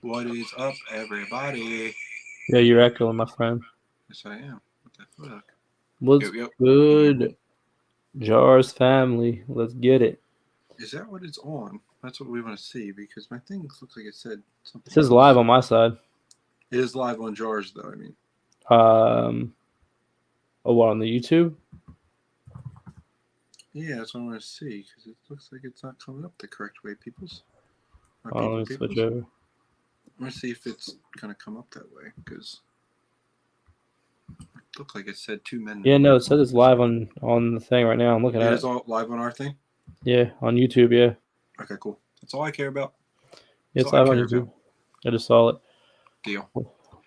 What is up, everybody? Yeah, you're echoing, my friend. Yes, I am. What the fuck? What's Yep. Can you hear good, me? Jars family? Let's get it. Is that what it's on? That's what we want to see because my thing looks like it said It something says live else. on my side. It is live on Jars, though. I mean, Um, what on the YouTube? yeah, that's what I want to see because it looks like it's not coming up the correct way, peoples. My Oh, let me switch peoples. over. I want to see if it's gonna come up that way because it looked like it said two men. Yeah, no, it says it's live on the thing right now. I'm looking It at is it. all live on our thing. Yeah, on YouTube. Yeah, Okay, cool. That's all I care about. yeah, That's it's all I live on care about. YouTube. I just saw it. Deal.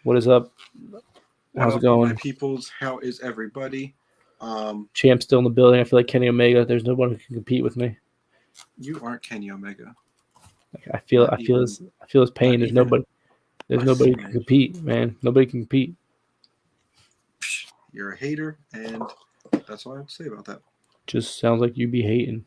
What is up? What How's it up, my going? peoples? How is everybody? Champ's still in the building. I feel like Kenny Omega. There's no one who can compete with me. You aren't Kenny Omega. Like, I feel his pain. Not There's even nobody. There's a nobody who can smidge. compete, man. Nobody can compete. You're a hater, and that's all I have to say about that. Just sounds like you be hating.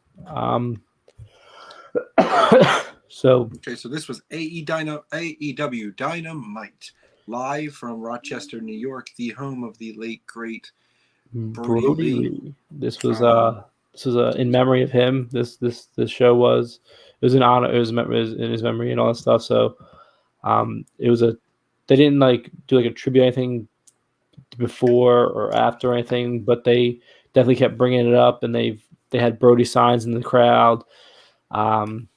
So Okay, so this was AEW Dynamite, live from Rochester, New York, the home of the late great Brody Brody Lee. Lee. This was in memory of him. This show was it was in honor. It was in his memory and all that stuff. So it was a they didn't like do like a tribute or anything before or after or anything, but they definitely kept bringing it up, and they had Brody signs in the crowd. Um,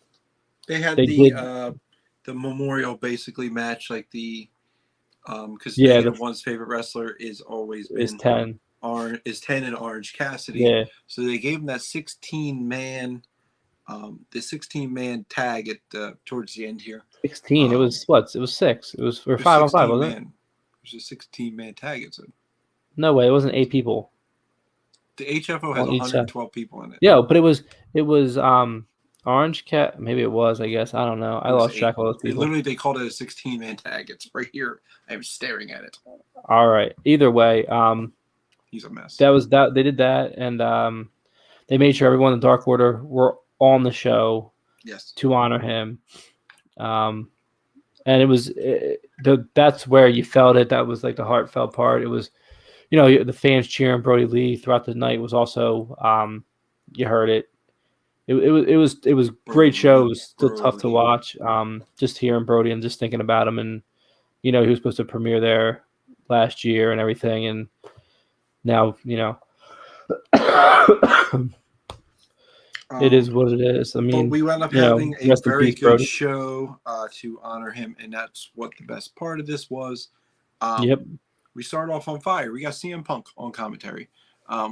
They had they did, the memorial basically match, like the because yeah. Negative One's favorite wrestler is always Is been 10, 10 and Orange Cassidy. yeah, So they gave him that 16-man the 16-man tag at towards the end here. 16. It was what? It was 6. It was or It was 5-on-5, 16 wasn't it? man. It was a 16-man tag. It said No way. It wasn't 8 people the HFO has on each side. 112 people in it. Yeah, but it was Orange Cat. Maybe it was. I guess I don't know. I It was lost 8. track of all those It people. literally they called it a 16-man tag. It's right here. I'm staring at it. All right. Either way, He's a mess. that they did that, and they made sure everyone in the Dark Order were on the show Yes. to honor him. And it was that's where you felt it. That was like the heartfelt part. It was, the fans cheering Brody Lee throughout the night was also you heard it. It was great show. It was still tough to watch. Just hearing Brody and just thinking about him, and he was supposed to premiere there last year and everything, and now it is what it is. I mean, but we wound up having a rest in very peace, good Brody. show to honor him, and that's what the best part of this was. Yep. We started off on fire. We got CM Punk on commentary,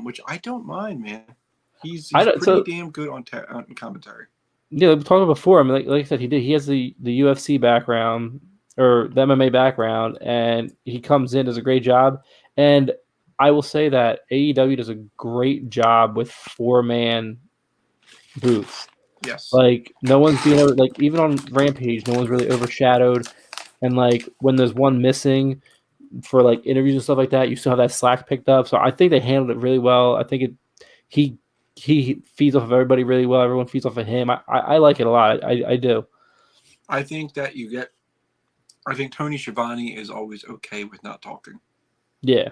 which I don't mind, man. He's pretty damn good on commentary. Yeah, we talked about before. I mean, like I said, he has the UFC background or the MMA background, and he comes in, does a great job. And I will say that AEW does a great job with 4-man booths. Yes. Like no one's being like even on Rampage, no one's really overshadowed. And like when there's one missing for like interviews and stuff like that, you still have that slack picked up. So I think they handled it really well. I think he feeds off of everybody really well. Everyone feeds off of him. I like it a lot. I do. I think Tony Schiavone is always okay with not talking. Yeah.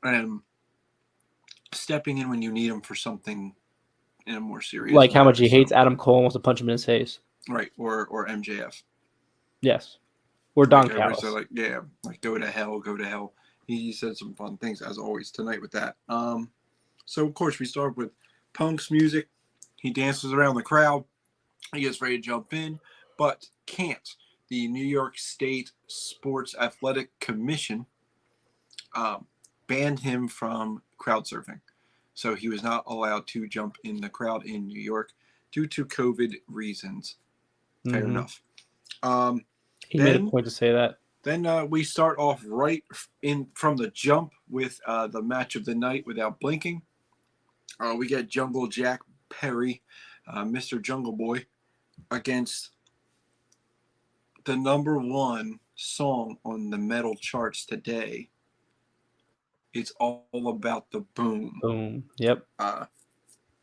And stepping in when you need him for something in a more serious like how manner, much he hates Adam Cole and wants to punch him in his face. Right. Or MJF. Yes. Or Don Callis. So go to hell. He said some fun things as always tonight with that. So of course we start with Punk's music. He dances around the crowd. He gets ready to jump in, but can't. The New York State Sports Athletic Commission banned him from crowd surfing. So he was not allowed to jump in the crowd in New York due to COVID reasons. Fair enough. He made a point to say that. Then we start off right in from the jump with the match of the night without blinking. We get Jungle Jack Perry, Mr. Jungle Boy, against the number 1 song on the metal charts today. It's all about the boom. Boom. Yep.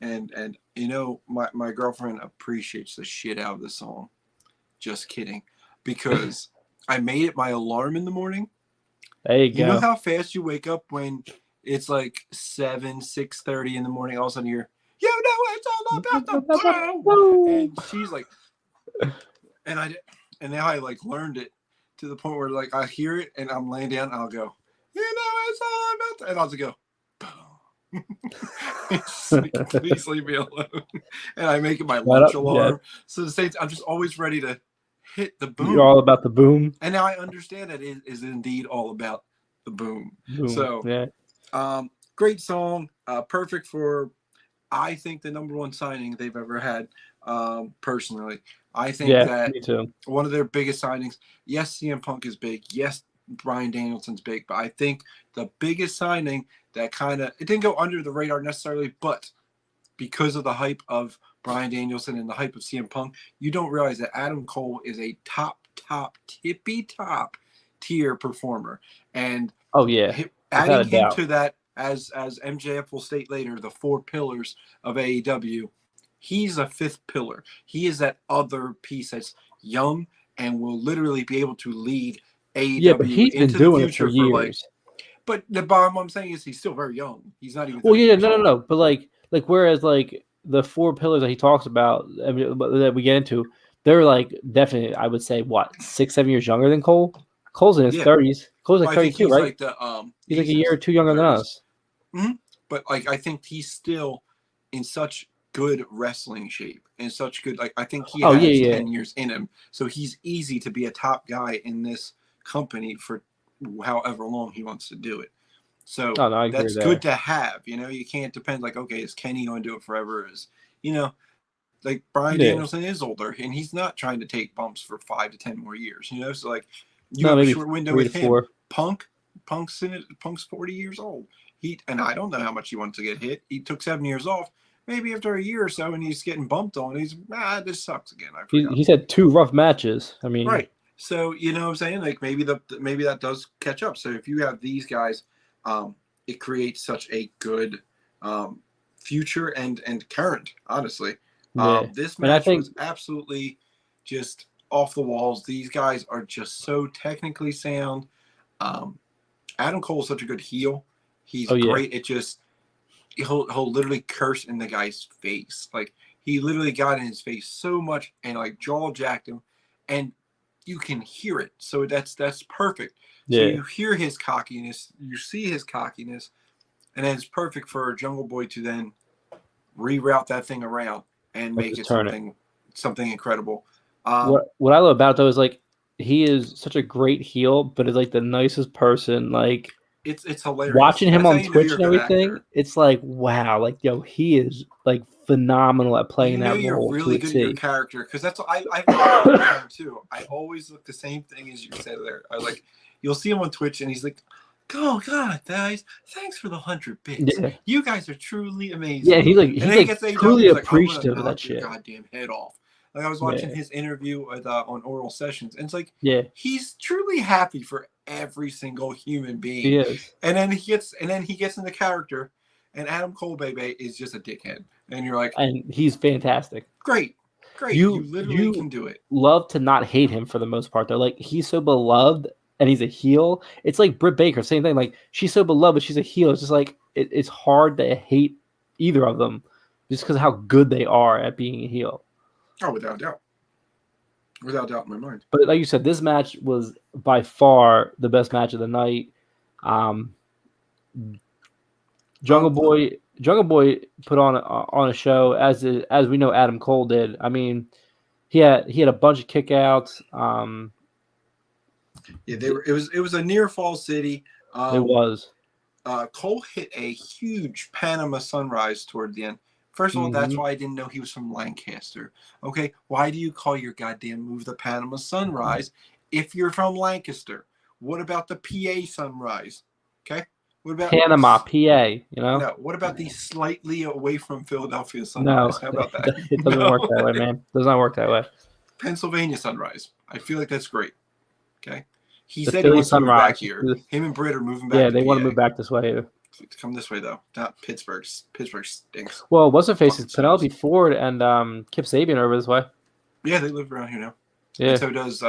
And my girlfriend appreciates the shit out of the song. Just kidding. Because I made it my alarm in the morning. There you You know go. how fast you wake up when it's like 6:30 in the morning, all of a sudden you're, it's all about the boom. And she's like, and now I like learned it to the point where like I hear it and I'm laying down and I'll go, it's all about that. And I'll just go, boom. Please leave me alone. And I make it my lunch alarm. Yeah. So the Saints, I'm just always ready to hit the boom. You're all about the boom. And now I understand that it is indeed all about the boom. So yeah. Great song. Perfect for, I think, the number one signing they've ever had. Personally, I think that me too. One of their biggest signings. Yes, CM Punk is big. Yes, Bryan Danielson's big. But I think the biggest signing that it didn't go under the radar necessarily, but because of the hype of Bryan Danielson and the hype of CM Punk, you don't realize that Adam Cole is a tippy top tier performer. And adding him to that, as MJF will state later, the 4 pillars of AEW, he's a 5th pillar. He is that other piece that's young and will literally be able to lead AEW into the future for years. But the bottom I'm saying is he's still very young. He's not even. No. But like whereas like the 4 pillars that he talks about, I mean, that we get into, they're like definitely, I would say, what, 6-7 years younger than Cole. Cole's in his 30s. Cole's like 32, he's right? Like the, he's like a year or two younger than us. Mm-hmm. But like I think he's still in such good wrestling shape and such good. Like I think he has 10 years in him, so he's easy to be a top guy in this company for however long he wants to do it. So that's good to have. You can't depend like, okay, is Kenny going to do it forever? Like Bryan Danielson is older and he's not trying to take bumps for 5 to 10 more years. So like you have a short window with him. 4. Punk's 40 years old. And I don't know how much he wants to get hit. He took 7 years off. Maybe after a year or so, and he's getting bumped on, this sucks again. He's had 2 rough matches. I mean, right. So you know what I'm saying? Like maybe that does catch up. So if you have these guys, it creates such a good future and current. Honestly, this match was absolutely just off the walls. These guys are just so technically sound. Adam Cole is such a good heel. He's great. It just he'll literally curse in the guy's face. Like he literally got in his face so much and like jaw jacked him, and you can hear it. So that's perfect. So you hear his cockiness, you see his cockiness, and then it's perfect for Jungle Boy to then reroute that thing around and make it something incredible. What I love about it, though, is like he is such a great heel, but is like the nicest person. Like it's hilarious. Watching him on Twitch and everything, it's like wow, like he is like phenomenal at playing that role. You're really good at your character, because that's what I too. I always look the same thing as you said there. I like you'll see him on Twitch and he's like, "Oh God, guys, thanks for the 100 bits. Yeah. You guys are truly amazing." Yeah, he's like truly appreciative of that shit. Goddamn head off. Like I was watching his interview with, on Oral Sessions, and it's like, he's truly happy for every single human being. He is. And then he gets into character, and Adam Cole baby is just a dickhead, and you're like, and he's fantastic. Great. You literally can do it. Love to not hate him for the most part, though. Like he's so beloved, and he's a heel. It's like Britt Baker, same thing. Like she's so beloved, but she's a heel. It's just like it's hard to hate either of them, just because of how good they are at being a heel. Oh, without doubt. Without doubt in my mind. But like you said, this match was by far the best match of the night. Jungle Boy put on a show as we know Adam Cole did. I mean, he had a bunch of kickouts. It was a near Fall City. It was. Cole hit a huge Panama Sunrise toward the end. First of all, that's why I didn't know he was from Lancaster. Okay, why do you call your goddamn move the Panama Sunrise if you're from Lancaster? What about the PA Sunrise? Okay, what about Panama, PA? You know. No, what about the slightly away from Philadelphia Sunrise? No, how about that? It doesn't work that way, man. It does not work that way. Pennsylvania Sunrise. I feel like that's great. Okay, he said he wants to move back here. Him and Britt are moving back. Yeah, they want to move back this way. Come this way though, not Pittsburgh. Pittsburgh stinks. Well, what's her faces? Penelope Ford and Kip Sabian are over this way. Yeah, they live around here now. Yeah. And so does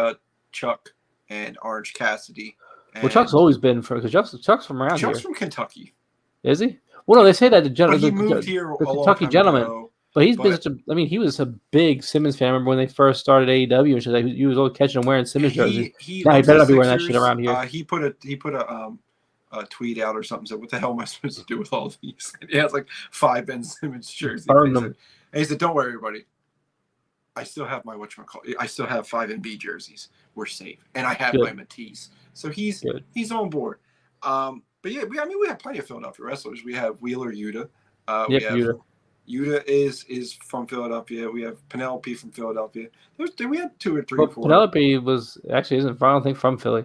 Chuck and Orange Cassidy. Well, Chuck's always been from because Chuck's from around Chuck's here. from Kentucky. Is he? Well, no, they say that But he moved here the a long Kentucky time gentleman. ago. But he's been such a. I mean, he was a big Simmons fan. I remember when they first started AEW, and like, he was always catching him wearing Simmons jerseys. Now he better not be wearing that shit around here. He put a tweet out or something. Said, "What the hell am I supposed to do with all these?" And he has like 5 Ben Simmons jerseys. Burn them. And he said, "Don't worry, everybody. I still have my I still have 5 NB jerseys. We're safe, and I have my Matisse. So he's on board." But yeah, we have plenty of Philadelphia wrestlers. We have Wheeler Yuta. We have Yuta is from Philadelphia. We have Penelope from Philadelphia. We had 2 or 3 or 4. Penelope isn't. I don't think from Philly.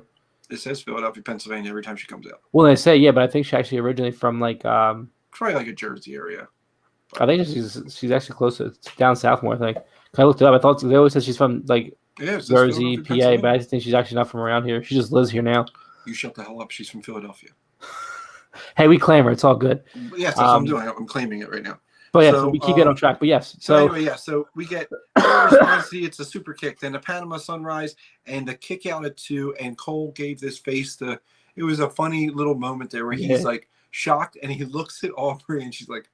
It says Philadelphia, Pennsylvania every time she comes out. Well, they say but I think she actually originally from like probably like a Jersey area. But I think she's actually close to down south more. I think. I looked it up. I thought they always said she's from like Jersey, PA, but I think she's actually not from around here. She just lives here now. You shut the hell up. She's from Philadelphia. Hey, we claim her. It's all good. Yes, that's what I'm doing. I'm claiming it right now. But yeah, so we keep it on track. But yes. So anyway, so we get obviously it's a super kick, then the Panama Sunrise and the kick out at 2, and Cole gave this face to. It was a funny little moment there where he's like shocked and he looks at Aubrey and she's like,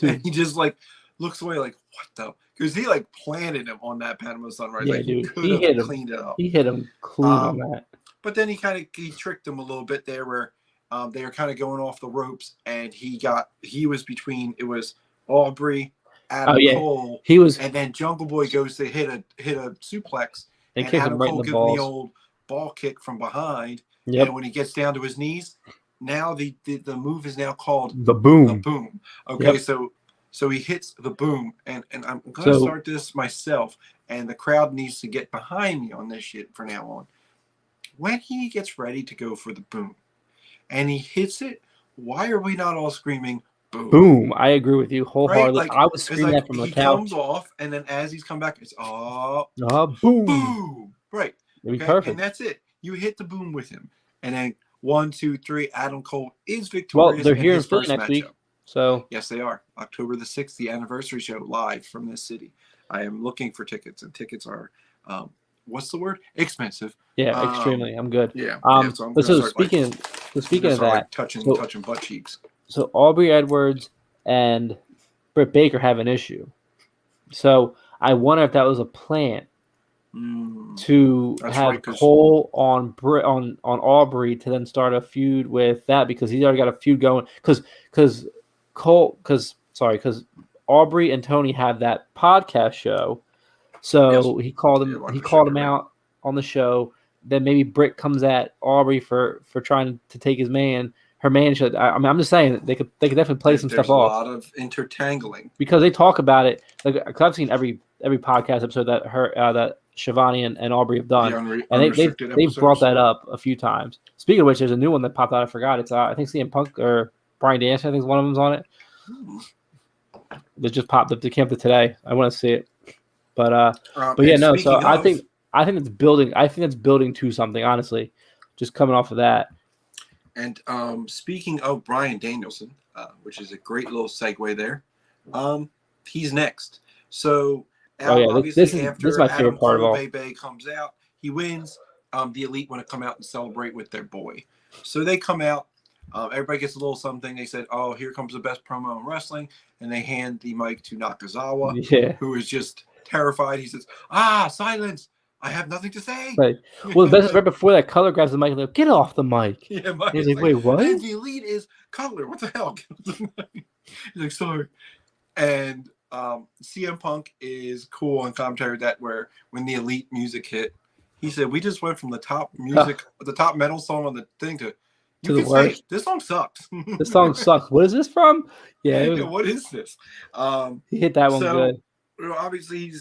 and he just like looks away like what the, because he like planted him on that Panama Sunrise. Yeah, like dude. He hit him, cleaned it up. He hit him clean on that. But then he tricked him a little bit there where. They were kind of going off the ropes, and he was between. It was Aubrey, Adam Cole, and then Jungle Boy goes to hit a suplex, and Adam Cole gives him the old ball kick from behind. Yep. And when he gets down to his knees, now the move is now called the boom. The boom. Okay, so he hits the boom, and I'm going to start this myself, and the crowd needs to get behind me on this shit from now on. When he gets ready to go for the boom. And he hits it. Why are we not all screaming boom? Boom! I agree with you wholeheartedly. Right? Like, I was screaming that from the couch. He comes off, and then as he's come back, it's boom, boom. Right. It'd be perfect. And that's it. You hit the boom with him, and then 1, 2, 3. Adam Cole is victorious. Well, they're here in Philly next week, so yes, they are. October the 6th, the anniversary show live from this city. I am looking for tickets, and tickets are. What's the word? Expensive. Yeah, extremely. I'm good. Yeah. So speaking of that, touching butt cheeks. So Aubrey Edwards and Britt Baker have an issue. So I wonder if that was a plan to have Cole on Aubrey to then start a feud with that because he's already got a feud going. Because Aubrey and Tony have that podcast show. So he called him out on the show. Then maybe Britt comes at Aubrey for trying to take her man. I'm just saying they could definitely play some stuff off. There's a lot of intertangling because they talk about it. Like cause I've seen every podcast episode that that Shivani and Aubrey have done, and they've brought that up a few times. Speaking of which, there's a new one that popped out. I forgot. It's I think CM Punk or Bryan Danielson. I think one of them's on it. That just popped up. They came up today. I want to see it. But yeah, no. So I think it's building. I think it's building to something. Honestly, just coming off of that. And speaking of Bryan Danielson, which is a great little segue there, he's next. So obviously this is my favorite part of all. Bay comes out, he wins. The Elite want to come out and celebrate with their boy, so they come out. Everybody gets a little something. They said, "Oh, here comes the best promo in wrestling," and they hand the mic to Nakazawa, who is just terrified. He says, silence. I have nothing to say. Right. Well, the best is right before that, Color grabs the mic and goes, "Get off the mic." Yeah, he's like, "Wait, what?" And the Elite is Color. What the hell? He's like, "Sorry." And CM Punk is cool on commentary that where when the Elite music hit, he said, "We just went from the top music, the top metal song on the thing to the worst. This song sucks. This song sucks. What is this from?" Yeah. What is this? He hit that one good. Obviously,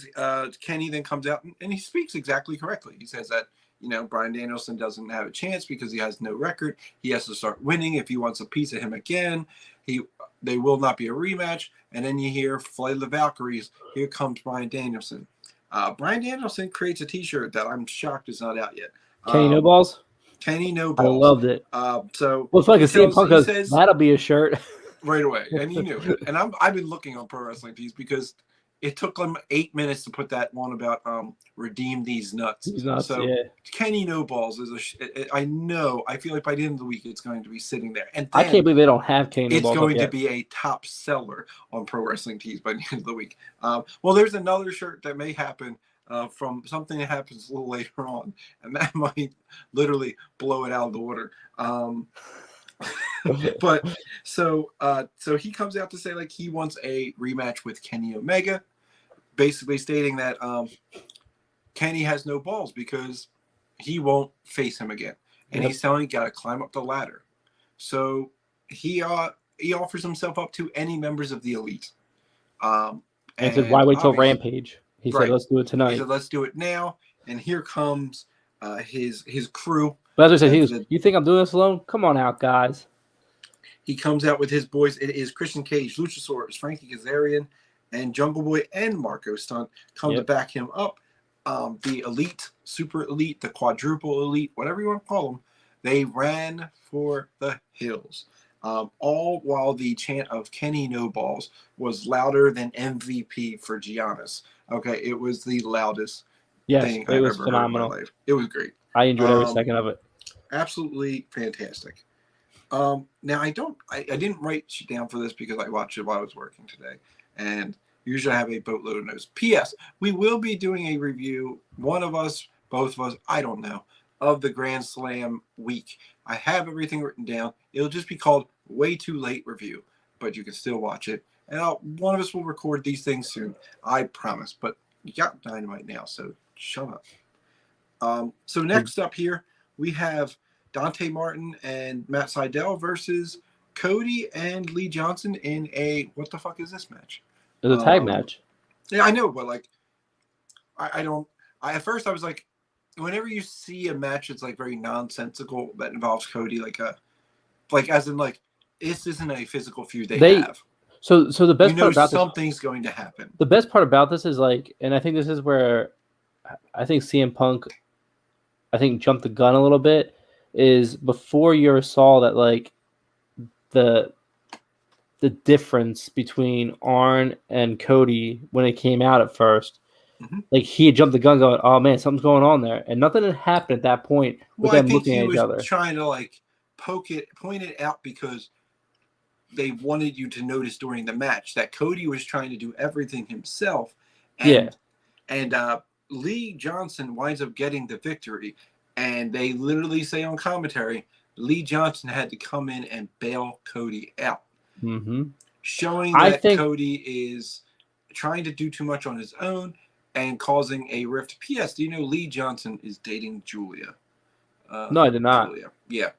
Kenny then comes out and he speaks exactly correctly. He says that, Bryan Danielson doesn't have a chance because he has no record. He has to start winning if he wants a piece of him again. They will not be a rematch. And then you hear Flight of the Valkyries. Here comes Bryan Danielson. Bryan Danielson creates a T-shirt that I'm shocked is not out yet. Kenny No Balls? Kenny No Balls. I loved it. So it's like a CM Punk goes, that'll be a shirt. Right away. And he knew. And I've been looking on Pro Wrestling Tees because it took them 8 minutes to put that one about redeem these nuts. He's nuts, So yeah. Kenny No Balls is I know. I feel like by the end of the week it's going to be sitting there, and I then can't believe they don't have Kenny No it's Balls up going to yet. be a top seller on Pro Wrestling Tees by the end of the week. Well, there's another shirt that may happen from something that happens a little later on, and that might literally blow it out of the water. But so he comes out to say like he wants a rematch with Kenny Omega, basically stating that Kenny has no balls because he won't face him again, and he's telling you got to climb up the ladder. So he offers himself up to any members of the Elite. And said, "Why wait till obviously, Rampage?" He said, "Let's do it he tonight." said, "Let's do it now." And here comes his crew. But as I said, he goes, "You think I'm doing this alone? Come on out, guys." He comes out with his boys. It is Christian Cage, Luchasaurus, Frankie Kazarian, and Jungle Boy and Marco Stunt come to back him up. The Elite, Super Elite, the Quadruple Elite, whatever you want to call them, they ran for the hills. All while the chant of Kenny No Balls was louder than MVP for Giannis. Okay, it was the loudest thing I've ever heard in my life. It was great. I enjoyed every second of it. Absolutely fantastic. Now I didn't write shit down for this because I watched it while I was working today, and usually I have a boatload of notes. P.S. We will be doing a review, one of us, both of us, I don't know, of the Grand Slam week. I have everything written down. It'll just be called Way Too Late Review, but you can still watch it. And one of us will record these things soon, I promise. But you got Dynamite now, so shut up. So next up here, we have Dante Martin and Matt Sydal versus Cody and Lee Johnson in a what the fuck is this match? It was a tag match. Yeah, I know, but like, I don't. At first I was like, whenever you see a match that's like very nonsensical that involves Cody, like as in like this isn't a physical feud they have. So the best part about something's going to happen. The best part about this is like, and I think this is where I think CM Punk, jumped the gun a little bit. Is before you saw that like the difference between Arn and Cody when it came out at first. Mm-hmm. Like he had jumped the gun going, oh man, something's going on there. And nothing had happened at that point with them looking at each other. Trying to like point it out because they wanted you to notice during the match that Cody was trying to do everything himself. And Lee Johnson winds up getting the victory. And they literally say on commentary, Lee Johnson had to come in and bail Cody out. Mm-hmm. Showing that Cody is trying to do too much on his own and causing a rift. P.S. Do you know Lee Johnson is dating Julia? No, I did not. Julia. Yeah.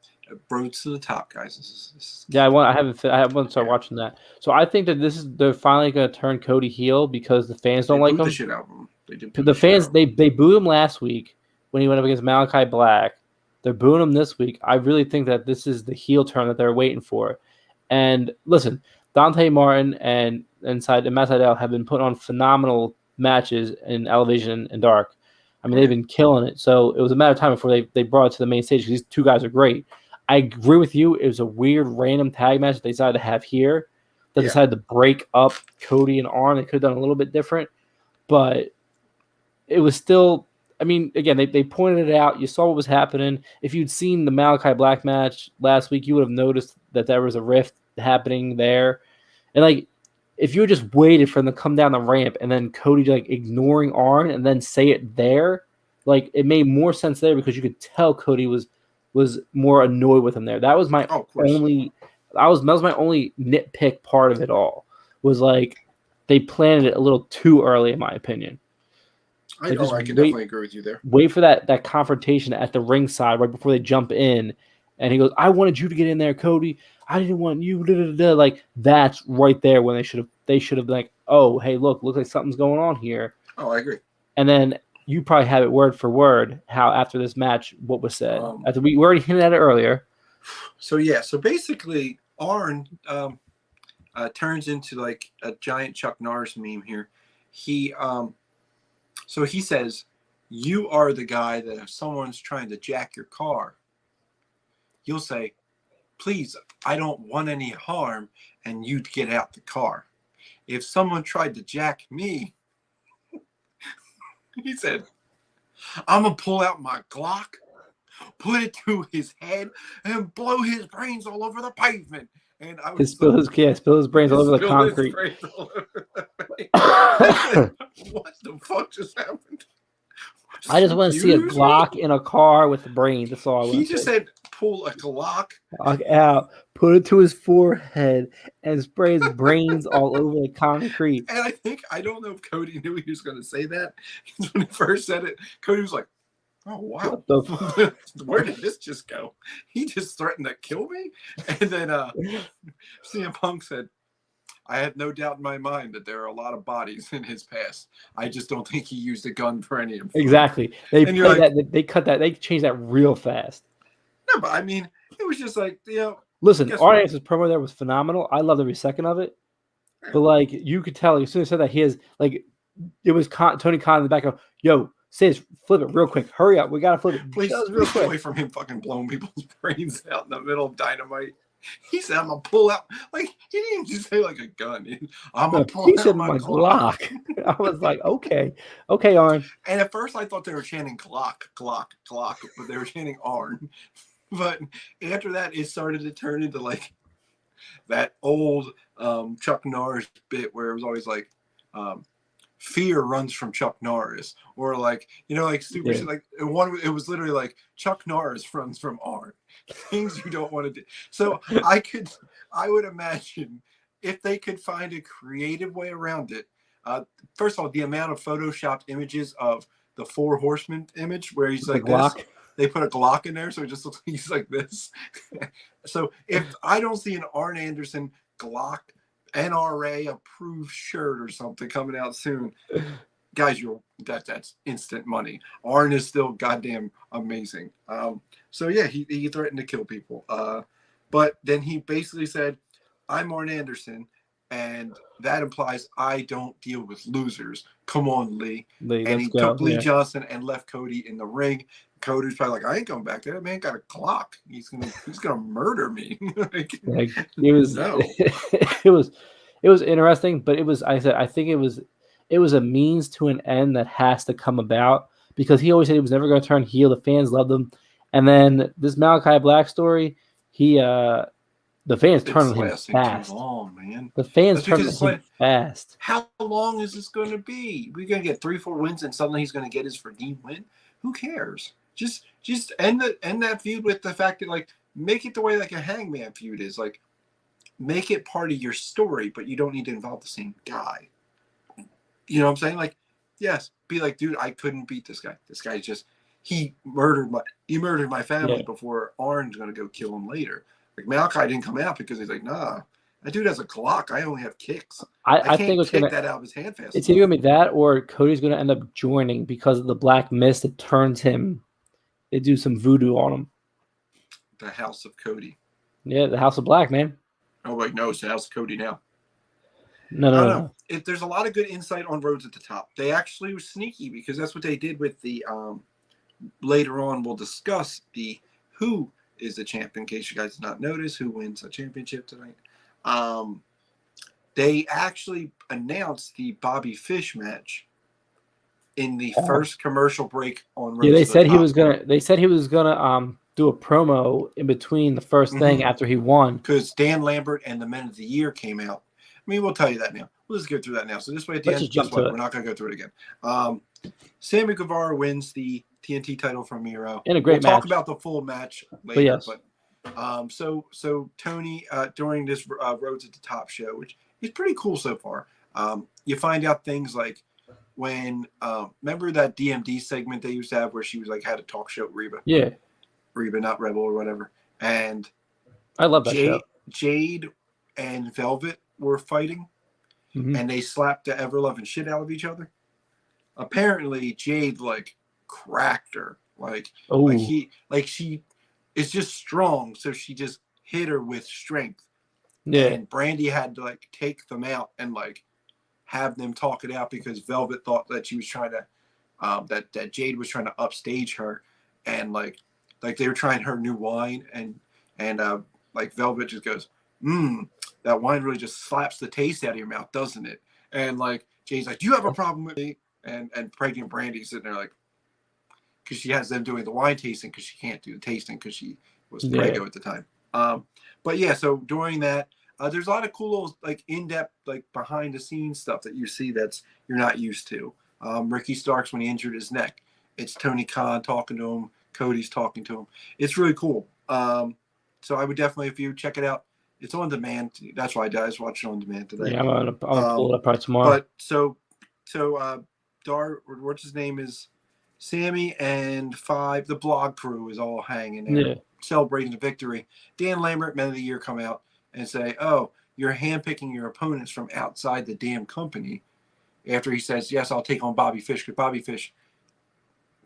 Road to the top, guys. This is yeah, I haven't started watching that. So I think that they're finally going to turn Cody heel because the fans don't like him. The shit out of him. The fans they booed him last week when he went up against Malachi Black. They're booing him this week. I really think that this is the heel turn that they're waiting for. And listen, Dante Martin and Matt Sydal have been putting on phenomenal matches in Elevation and Dark. I mean, they've been killing it. So it was a matter of time before they brought it to the main stage. These two guys are great. I agree with you. It was a weird random tag match that they decided to have here. They decided to break up Cody and Arn. They could have done a little bit different. But it was still... I mean, again, they pointed it out. You saw what was happening. If you'd seen the Malachi Black match last week, you would have noticed that there was a rift happening there. And, like, if you had just waited for them to come down the ramp and then Cody, like, ignoring Arn and then say it there, like, it made more sense there because you could tell Cody was more annoyed with him there. That was my only nitpick part of it all. Was, like, they planned it a little too early, in my opinion. I can definitely agree with you there. Wait for that confrontation at the ringside right before they jump in, and he goes, "I wanted you to get in there, Cody. I didn't want you." Like that's right there when they should have been like, "Oh, hey, looks like something's going on here." Oh, I agree. And then you probably have it word for word how after this match what was said. After we already hinted at it earlier. So basically, Arn turns into like a giant Chuck Norris meme here. So he says, you are the guy that if someone's trying to jack your car, you'll say, please, I don't want any harm, and you'd get out the car. if someone tried to jack me, he said, I'm going to pull out my Glock, put it to his head, and blow his brains all over the pavement. And I was spill his brains all over the spill his concrete. brains all over the pavement. What the fuck just happened? I just want to see a Glock in a car with the brains. That's all I want. He just said, pull a Glock out, put it to his forehead, and spray his brains all over the concrete. And I don't know if Cody knew he was going to say that. When he first said it, Cody was like, oh, wow. Where did this just go? He just threatened to kill me? And then CM Punk said, I have no doubt in my mind that there are a lot of bodies in his past. I just don't think he used a gun for any of them. Exactly. They cut that. They changed that real fast. No, but I mean, it was just like, Listen, Arn-Anderson's promo there was phenomenal. I loved every second of it. But like, you could tell as soon as he said that, he has like, it was Tony Khan in the background. Yo, say this, flip it real quick. Hurry up, we gotta flip it. Please real quick. Away from him fucking blowing people's brains out in the middle of Dynamite. He said, I'm gonna pull out, like, he didn't just say like a gun. I'm gonna pull out my Glock. I was like, okay, Arn. And at first I thought they were chanting Glock, but they were chanting Arn. But after that, it started to turn into like that old Chuck Norris bit where it was always like, fear runs from Chuck Norris, or like, like stupid shit. Like it was literally like Chuck Norris runs from Arn. Things you don't want to do. So I would imagine if they could find a creative way around it. First of all, the amount of photoshopped images of the Four Horsemen image where he's like this. They put a Glock in there, so it just looks like he's like this. So if I don't see an Arn Anderson Glock NRA approved shirt or something coming out soon, guys, that's instant money. Arn is still goddamn amazing. So yeah, he threatened to kill people. But then he basically said, I'm Arn Anderson, and that implies I don't deal with losers. Come on, Lee. And he took Lee Johnson and left Cody in the ring. Cody's probably like, I ain't going back there. That man got a Glock. He's gonna murder me. It was no. it was interesting, but I think it was a means to an end that has to come about, because he always said he was never going to turn heel. The fans loved him, and then this Malachi Black story, the fans turned on him fast. Too long, man. The fans turned on him fast. How long is this going to be? We're going to get 3-4 wins, and suddenly he's going to get his redeem win. Who cares? Just end that feud with the fact that, like, make it the way like a Hangman feud is. Like, make it part of your story, but you don't need to involve the same guy. You know what I'm saying? Like, yes, be like, dude, I couldn't beat this guy. This guy he murdered my family before Arn's going to go kill him later. Like, Malachi didn't come out because he's like, nah, that dude has a Glock. I only have kicks. I can't take that out of his hand fast. It's either going to be that, or Cody's going to end up joining because of the black mist that turns him. They do some voodoo on him. The House of Cody. Yeah, the House of Black, man. Oh, wait, no, it's the House of Cody now. No. There's a lot of good insight on Roads at the Top. They actually were sneaky, because that's what they did with the later on we'll discuss the who is the champ, in case you guys did not notice who wins a championship tonight. They actually announced the Bobby Fish match in the first commercial break on Roads they said he was gonna do a promo in between the first thing after he won, because Dan Lambert and the Men of the Year came out. I mean, we'll tell you that now. We'll just go through that now. So this way at the end, we're not going to go through it again. Sammy Guevara wins the TNT title from Miro. In a great match. We'll talk about the full match later. So Tony, during this Roads at the Top show, which is pretty cool so far, you find out things like when, remember that DMD segment they used to have where she was like, had a talk show with Reba? Yeah. Reba, not Rebel or whatever. And I love that show. Jade and Velvet were fighting, and they slapped the ever-loving shit out of each other. Apparently, Jade like cracked her, she is just strong, so she just hit her with strength. Yeah, and Brandy had to like take them out and like have them talk it out, because Velvet thought that she was trying to, that Jade was trying to upstage her, and like they were trying her new wine, and like Velvet just goes, that wine really just slaps the taste out of your mouth, doesn't it? And like Jane's like, do you have a problem with me? And pregnant Brandy's sitting there like, because she has them doing the wine tasting because she can't do the tasting because she was preggo at the time. But yeah, so during that, there's a lot of cool little like in-depth like behind the scenes stuff that you see that's you're not used to. Ricky Starks when he injured his neck, it's Tony Khan talking to him, Cody's talking to him. It's really cool. So I would definitely, if you check it out, it's on demand. That's why I was watching on demand today. Yeah, I'm gonna pull it up right tomorrow. But so what's his name is Sammy and Five, the blog crew is all hanging there, celebrating the victory. Dan Lambert, Men of the Year, come out and say, "Oh, you're handpicking your opponents from outside the damn company." After he says, "Yes, I'll take on Bobby Fish," because Bobby Fish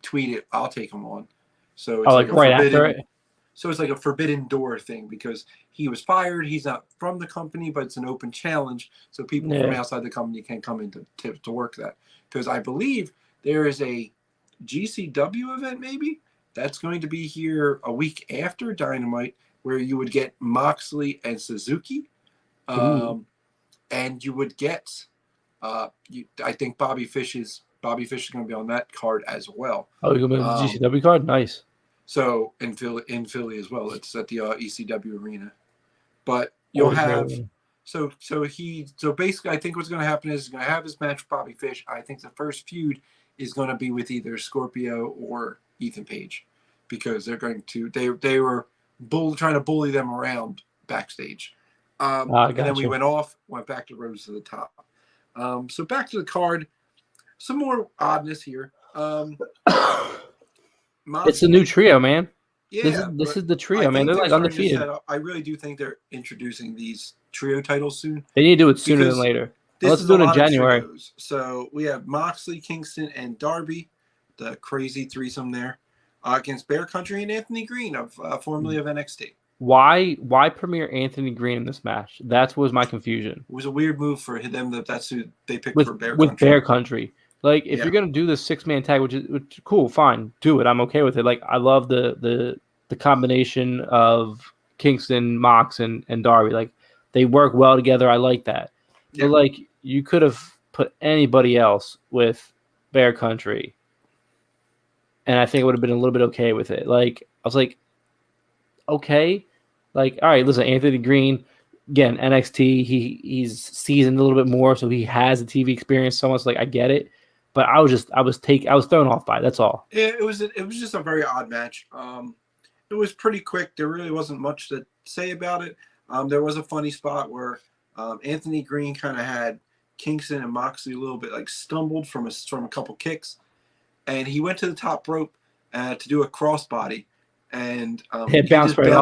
tweeted, "I'll take him on." So it's like right after it. So it's like a forbidden door thing because he was fired. He's not from the company, but it's an open challenge. So people from outside the company can come in to work that. Because I believe there is a GCW event maybe that's going to be here a week after Dynamite where you would get Moxley and Suzuki. And you would get, I think Bobby Fish is going to be on that card as well. Oh, you're going to be on the GCW card? Nice. So in Philly as well, it's at the ECW arena. But you'll have so basically, I think what's going to happen is he's going to have his match with Bobby Fish. I think the first feud is going to be with either Scorpio or Ethan Page, because they're going to they were trying to bully them around backstage. And then we went back to Rose to the Top. So back to the card, some more oddness here. It's a new trio, man. Yeah, this is the trio, man. They're like undefeated. I really do think they're introducing these trio titles soon. They need to do it sooner than later. Let's do it in January. So we have Moxley, Kingston, and Darby, the crazy threesome there, against Bear Country and Anthony Green, formerly of NXT. Why premiere Anthony Green in this match? That was my confusion. It was a weird move for them. That's who they picked for Bear Country. With Bear Country. Like, if you're gonna do this 6-man tag, which is cool, fine, do it. I'm okay with it. Like, I love the combination of Kingston, Mox, and Darby. Like, they work well together. I like that. Yeah. But like, you could have put anybody else with Bear Country, and I think it would have been a little bit okay with it. Like, I was like, okay, like, all right, listen, Anthony Green. Again, NXT, he's seasoned a little bit more, so he has the TV experience. So much, like, I get it. But I was thrown off by it. That's all. Yeah, it was just a very odd match. It was pretty quick. There really wasn't much to say about it. There was a funny spot where Anthony Green kind of had Kingston and Moxley a little bit like stumbled from a couple kicks, and he went to the top rope to do a crossbody, and he bounced right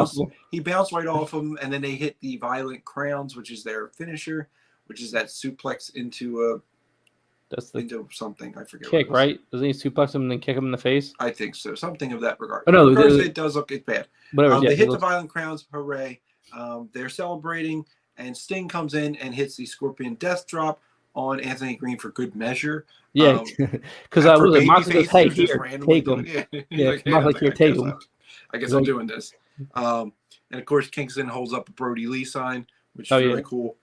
off him, and then they hit the Violent Crowns, which is their finisher, which is that suplex into into something. I forget. Kick, right? Doesn't he suplex him and then kick him in the face? I think so. Something of that regard. Oh, no, it does look bad. Whatever. They hit the Violent Crowns. Hooray. They're celebrating, and Sting comes in and hits the Scorpion Death Drop on Anthony Green for good measure. Yeah, because I was Moxley goes, hey, here, take him. Yeah, Moxley, here, take him. I guess I'm doing this. And of course, Kingston holds up a Brody Lee sign, which is really cool.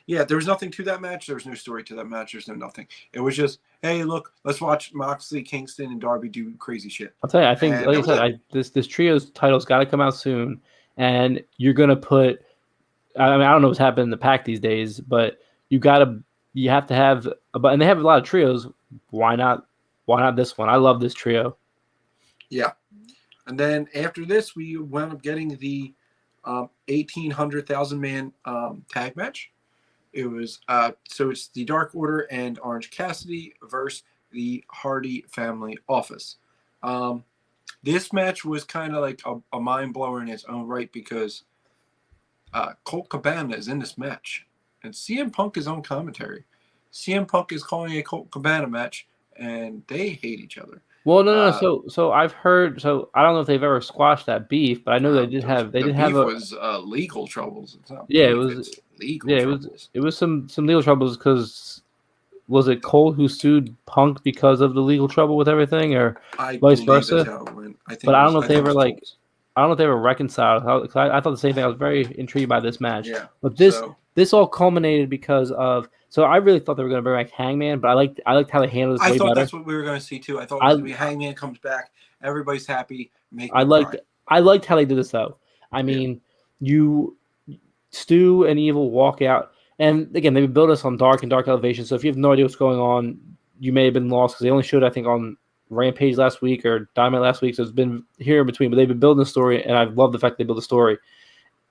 Yeah, there was nothing to that match. There was no story to that match. There's no nothing. It was just, hey, look, let's watch Moxley, Kingston, and Darby do crazy shit. I'll tell you, I think, like I said, this trio's title's got to come out soon, and you're gonna put. I mean, I don't know what's happening in the pack these days, but you have to have, and they have a lot of trios. Why not this one? I love this trio. Yeah, and then after this, we wound up getting the 1,800,000 man tag match. It was so it's the Dark Order and Orange Cassidy versus the Hardy Family Office. This match was kind of like a mind blower in its own right because Colt Cabana is in this match, and CM Punk is on commentary. CM Punk is calling a Colt Cabana match, and they hate each other. Well, no. So I've heard. So I don't know if they've ever squashed that beef, but I know they did have. They did have. It was legal troubles. It's not it was legal. Yeah, troubles. It was some legal troubles because was it Cole who sued Punk because of the legal trouble with everything, or vice versa? That's how it went. But I don't know if they ever like. I don't know if they were reconciled. I thought the same thing. I was very intrigued by this match. Yeah. But this all culminated because of. So I really thought they were going to bring back Hangman, but I liked how they handled this way better. I thought that's what we were going to see too. I thought it was going to be Hangman comes back, everybody's happy. I liked how they did this though. I mean, Stu and Evil walk out, and again they build us on Dark and Dark Elevation. So if you have no idea what's going on, you may have been lost because they only showed I think on Rampage last week or Dynamite last week, so it's been here in between. But they've been building the story, and I love the fact they build the story.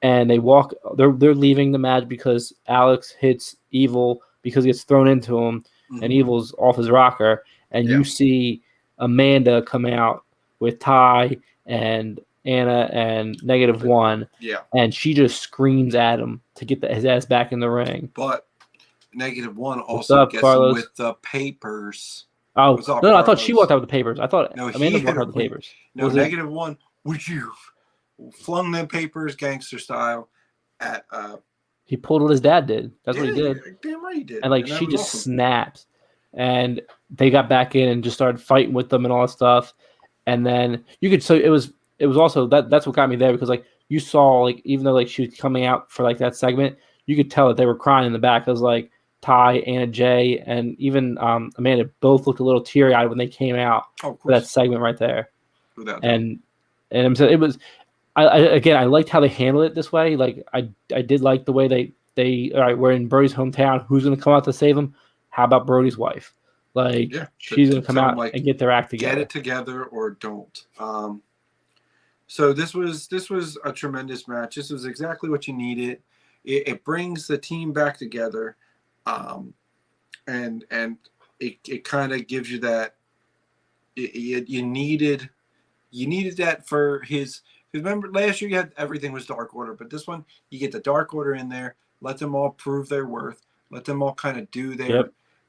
And they walk. They're leaving the match because Alex hits Evil because he gets thrown into him, and Evil's off his rocker. And you see Amanda come out with Ty and Anna and -1. Yeah. And she just screams at him to get his ass back in the ring. But -1 also gets him with the papers. Oh, no, I thought she walked out with the papers. I thought Amanda walked out with the papers. No, -1, would you flung them papers gangster style at he pulled what his dad did. That's what he did. Damn right he did. And she just snaps. And they got back in and just started fighting with them and all that stuff. And then it was also that's what got me there because you saw even though she was coming out for that segment, you could tell that they were crying in the back. It was Ty, Anna Jay, and even Amanda both looked a little teary-eyed when they came out for that segment right there. And it was I liked how they handled it this way. I did like the way they all right, we're in Brody's hometown. Who's going to come out to save him? How about Brody's wife? She's going to come out and get their act together. Get it together or don't. So this was a tremendous match. This was exactly what you needed. It brings the team back together. And it kind of gives you that you needed that for his. Remember last year you had everything was Dark Order, but this one you get the Dark Order in there, let them all prove their worth, let them all kind of do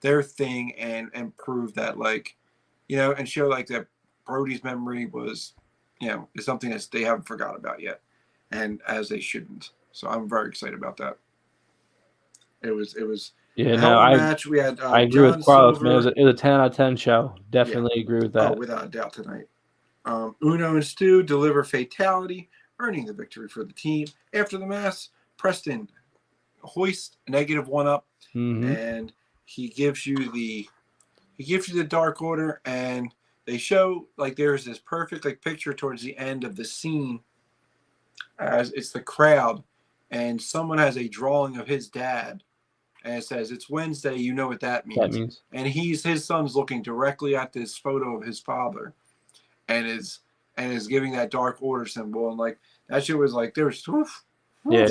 their thing and prove that and show that Brody's memory was is something that they haven't forgot about yet, and as they shouldn't. So I'm very excited about that. It was. Yeah, no, match. We had. I agree with Carlos, man. It was a 10 out of 10 show. Definitely agree with that. Oh, without a doubt tonight. Uno and Stu deliver fatality, earning the victory for the team. After the match, Preston hoists -1 up, and he gives you the Dark Order, and they show there's this perfect picture towards the end of the scene, as it's the crowd, and someone has a drawing of his dad. And it says, it's Wednesday, you know what that means. And his son's looking directly at this photo of his father and is giving that Dark Order symbol. And that shit was there's yeah.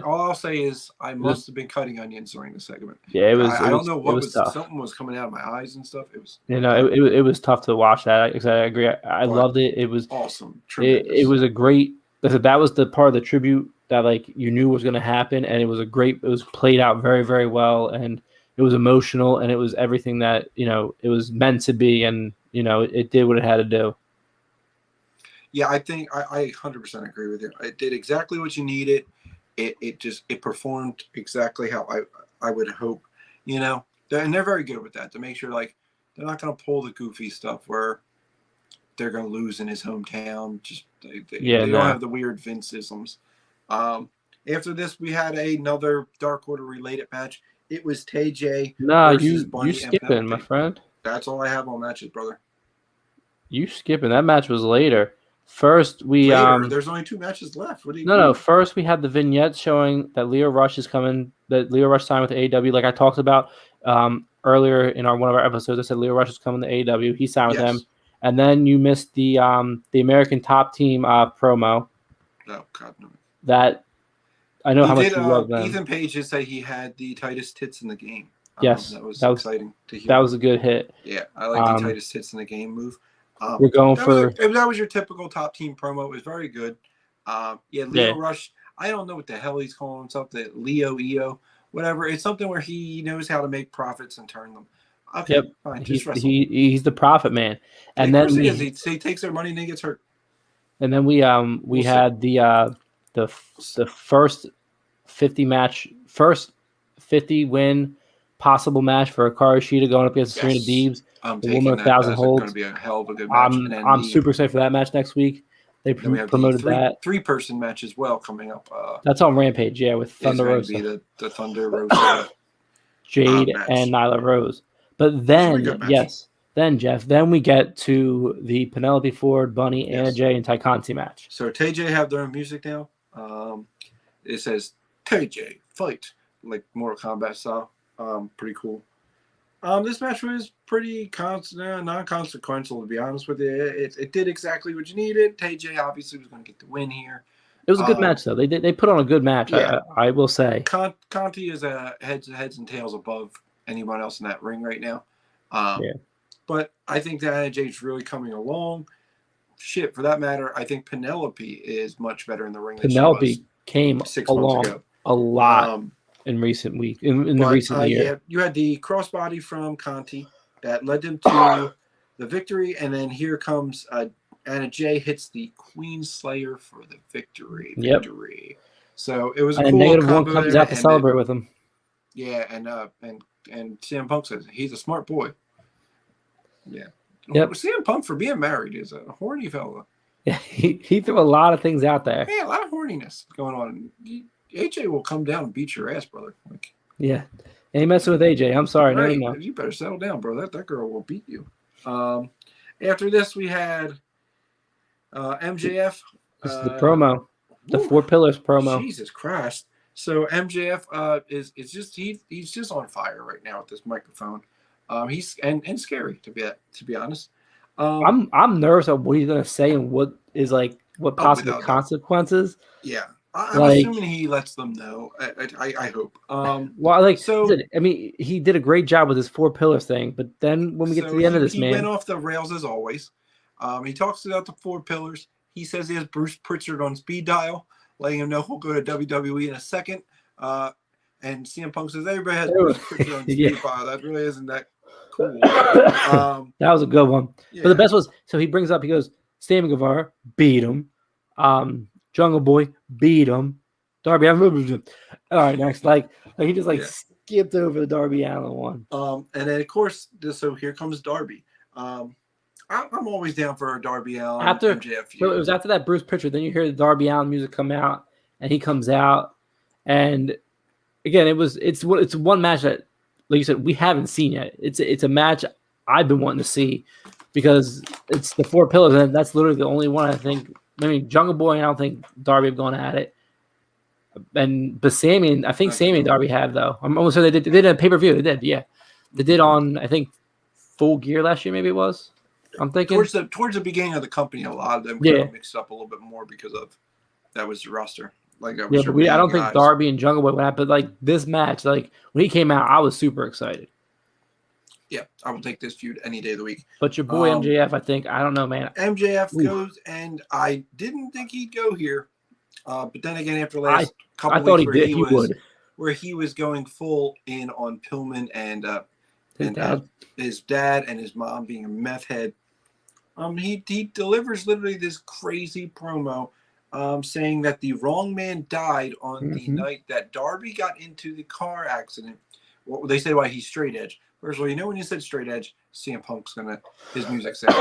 All I'll say is I must have been cutting onions during the segment. Yeah, it was. I don't know what was tough. Something was coming out of my eyes and stuff. It was. It was tough to watch that. I agree. I loved it. It was awesome. It was a great. That was the part of the tribute that you knew was going to happen, and it was played out very, very well, and it was emotional, and it was everything that it was meant to be, and it did what it had to do. Yeah, I think I 100% agree with you. It did exactly what you needed. It performed exactly how I would hope. And they're very good with that to make sure they're not going to pull the goofy stuff where they're going to lose in his hometown. Just they don't have the weird Vince-isms. After this, we had another Dark Order related match. It was TJ. No, you skipping, my friend. That's all I have on matches, brother. You skipping. That match was later. First, there's only 2 matches left. What do you? No. First, we had the vignette showing that Leo Rush is coming. That Leo Rush signed with AEW, like I talked about earlier in one of our episodes. I said Leo Rush is coming to AEW. He signed with them. And then you missed the American Top Team promo. Oh God, no. That I know how much you love them. Ethan Page did say he had the tightest tits in the game. Yes, that was exciting to hear. That was a good hit. Yeah, I like the tightest tits in the game move. We're going that was your typical Top Team promo. It was very good. Leo Rush. I don't know what the hell he's calling himself. The Leo EO, whatever. It's something where he knows how to make profits and turn them. Okay, yep. Fine, he's the profit man. And then he takes their money and then gets hurt. And then we had the first 50 win possible match for Hikaru Shida going up against Serena Deebs. The woman 1,000 holds. It's going to be a hell of a good match. I'm super excited for that match next week. They Then we have promoted the that. three-person match as well coming up. That's on Rampage, yeah, with Thunder It's going to Rosa, be the Thunder Rosa Jade, match. and Nyla Rose. But Which is a then, good match. yes, then Jeff, then we get to the Penelope Ford, Bunny, Anna Yes. Jay, and Ty Conti match. So TJ have their own music now. It says TJ fight, like Mortal Kombat style. Pretty cool. This match was pretty non-consequential, to be honest with you. It did exactly what you needed. TJ obviously was going to get the win here. It was a good match, though. They put on a good match. Yeah. I will say. Conti is heads and tails above anyone else in that ring right now. Yeah. But I think that Anna Jay's really coming along. Shit, for that matter, I think Penelope is much better in the ring. Penelope came 6 along months ago. A lot in recent week in the recent year. Yeah, you had the crossbody from Conti that led them to the victory, and then here comes Anna Jay hits the Queen Slayer for the victory. Yep. So it was a and cool negative combo one comes there, out to celebrate with him. Yeah, and CM Punk says he's a smart boy. Yeah. Yep. CM Punk, for being married, is a horny fella. Yeah, he threw a lot of things out there. Yeah, a lot of horniness going on. AJ will come down and beat your ass, brother. Like, yeah, ain't messing with AJ. I'm sorry, right. no. You better settle down, bro. That girl will beat you. After this, we had MJF. This is the promo, the 4 Pillars promo. Jesus Christ! So MJF is just he's just on fire right now with this microphone. He's and scary to be honest. I'm nervous of what he's gonna say and what is like what possible consequences. Yeah, I'm assuming he lets them know. I hope. I mean, he did a great job with his 4 Pillars thing, but then when we get to the end of this, he went off the rails as always. He talks about the 4 Pillars. He says he has Bruce Pritchard on speed dial, letting him know he'll go to WWE in a second. And CM Punk says everybody has Bruce Pritchard on speed dial. That really isn't that cool. That was a good one. Yeah. But the best was, so he brings up, he goes, Sammy Guevara, beat him. Jungle Boy, beat him. Darby Allin. All right, next. Like he just skipped over the Darby Allin one. And then of course, so here comes Darby. I'm always down for a Darby Allin MJF feud. So it was after that Bruce Pritchard. Then you hear the Darby Allin music come out, and he comes out, and again, it's one match that, like you said, we haven't seen yet. It's a match I've been wanting to see because it's the 4 Pillars, and that's literally the only one I think. I mean, Jungle Boy, I don't think Darby have gone at it, but Sammy, I think Sammy and Darby have though. I'm almost sure they did a pay-per-view. They did, yeah, they did on I think Full Gear last year, maybe it was. I'm thinking towards the beginning of the company, a lot of them kind of mixed up a little bit more because of that was the roster. Like I don't think Darby and Jungle Boy went out, but like this match, like when he came out, I was super excited. Yeah, I will take this feud any day of the week. But your boy MJF, I don't know, man. MJF goes, and I didn't think he'd go here, but then again, after last couple weeks where he was going full in on Pillman and his dad and his mom being a meth head. He delivers literally this crazy promo saying that the wrong man died on the night that Darby got into the car accident. Well, they say why he's straight edge. First of all, when you said straight edge, CM Punk's his music said.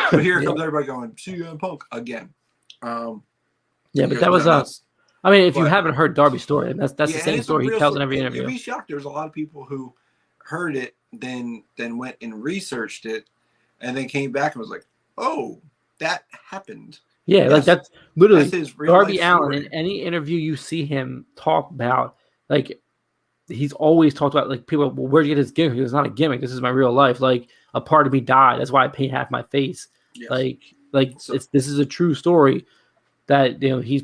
So here comes everybody going CM Punk again. But that was I mean, if you haven't heard Darby's story, that's the same story he tells in every interview. You'd be shocked. There's a lot of people who heard it, then went and researched it, and then came back and was like, "Oh, that happened." Yeah, like that's literally his real Darby Allin. In any interview you see him talk about, like he's always talked about, like people, well, where'd you get his gimmick? It's not a gimmick. This is my real life. Like a part of me died. That's why I paint half my face. Yes. This is a true story that he's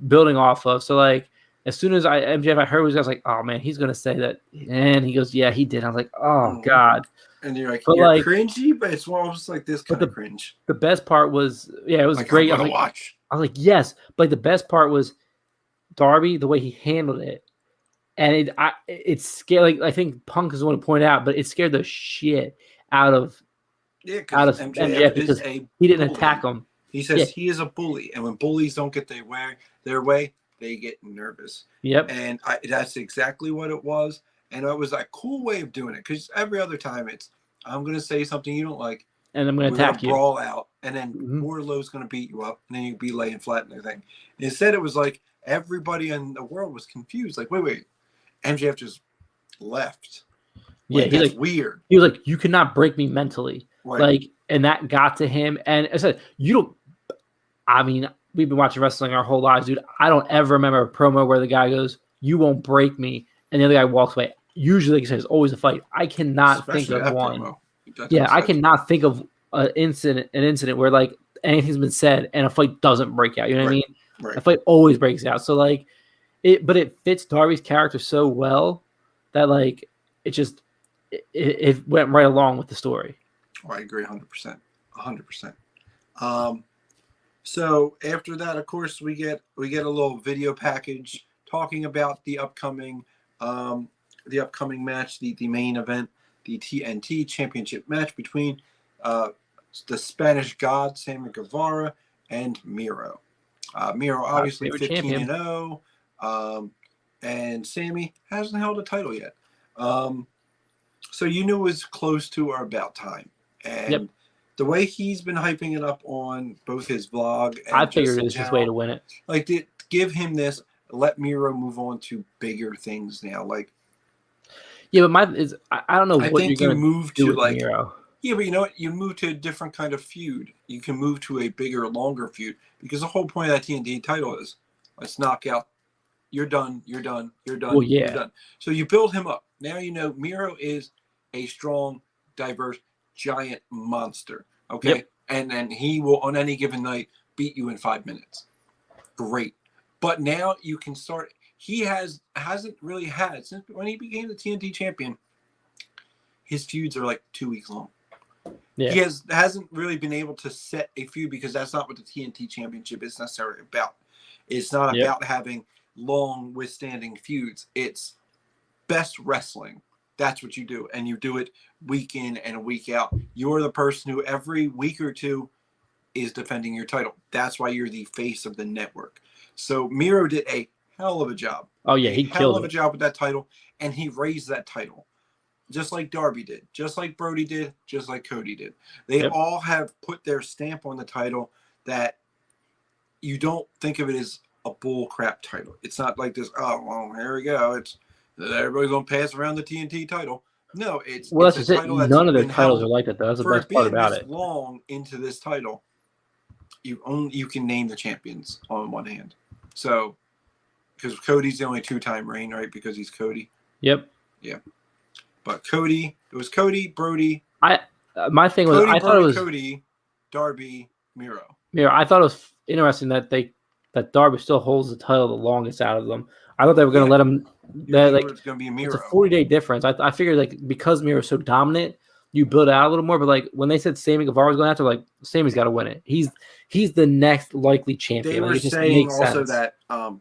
building off of. So like as soon as I heard was, I was like, oh man, he's gonna say that, and he goes, yeah, he did. I was like, oh god. And you're like, you're cringy, but it's almost like this kind of cringe. The best part was, it was great. I'm gonna watch. I was like, yes, but the best part was Darby, the way he handled it, and it scared. Like I think Punk is the one to point out, but it scared the shit out of MJF because he didn't attack him. He says he is a bully, and when bullies don't get their way, they get nervous. Yep, and that's exactly what it was. And it was a cool way of doing it because every other time I'm going to say something you don't like, and I'm going to We're attack gonna you. brawl out, and then Mhm. Wardlow's gonna beat you up, and then you'd be laying flat and everything. Instead, it was like everybody in the world was confused. Like, wait, MJF just left. Yeah, Like, that's weird. he was like, you cannot break me mentally. Right. Like, and that got to him. And I said, you don't. I mean, we've been watching wrestling our whole lives, dude. I don't ever remember a promo where the guy goes, "You won't break me," and the other guy walks away. Usually, like I said, it's always a fight. I cannot Especially think of that one. promo. Yeah, I cannot think of an incident where like anything's been said and a fight doesn't break out. You know what I mean? Right. A fight always breaks out. So like but it fits Darby's character so well that like it went right along with the story. Oh, I agree 100%. 100%. So after that, of course, we get a little video package talking about the upcoming match, the main event, the TNT Championship match between the Spanish God Sammy Guevara and Miro. Miro obviously 15-0, and Sammy hasn't held a title yet. So you knew it was close to or about time, and the way he's been hyping it up on both his vlog and I figured it was his way to win it. Like, to give him this, let Miro move on to bigger things now. Like, yeah, but I don't know what you're going to move to with like Miro. Yeah, but you know what? You move to a different kind of feud. You can move to a bigger, longer feud, because the whole point of that TNT title is let's knock out. You're done. You're done. You're done. Well, yeah. You're done. So you build him up. Now you know Miro is a strong, diverse, giant monster. Okay, Yep. and he will on any given night beat you in 5 minutes. Great, but now you can start. He hasn't really had since when he became the TNT champion. His feuds are like 2 weeks long. Yeah. He hasn't really been able to set a feud because that's not what the TNT Championship is necessarily about. It's not about having long, withstanding feuds. It's best wrestling. That's what you do, and you do it week in and week out. You're the person who every week or two is defending your title. That's why you're the face of the network. So Miro did a hell of a job. Oh yeah, he hell killed of a job with that title, and he raised that title. Just like Darby did, just like Brody did, just like Cody did. They all have put their stamp on the title that you don't think of it as a bull crap title. It's not like this, oh, well, here we go. It's everybody's going to pass around the TNT title. No, it's well, it's that's a it. title that's None of their been titles held are like that, though. That's the for best part being about this it. long into this title. You can name the champions on one hand. So, because Cody's the only two-time reign, right? Because he's Cody. Yep. Yeah. But Cody, it was Cody, Brody. My thing was, Cody, I thought it was Cody, Darby, Miro. I thought it was interesting that Darby still holds the title the longest out of them. I thought they were going to let him. That like it's going to be Miro. It's a 40-day difference. I figured like because Miro's so dominant, you build out a little more. But like when they said Sammy Guevara was going after, like Sammy's got to win it. He's the next likely champion. They were like, saying also that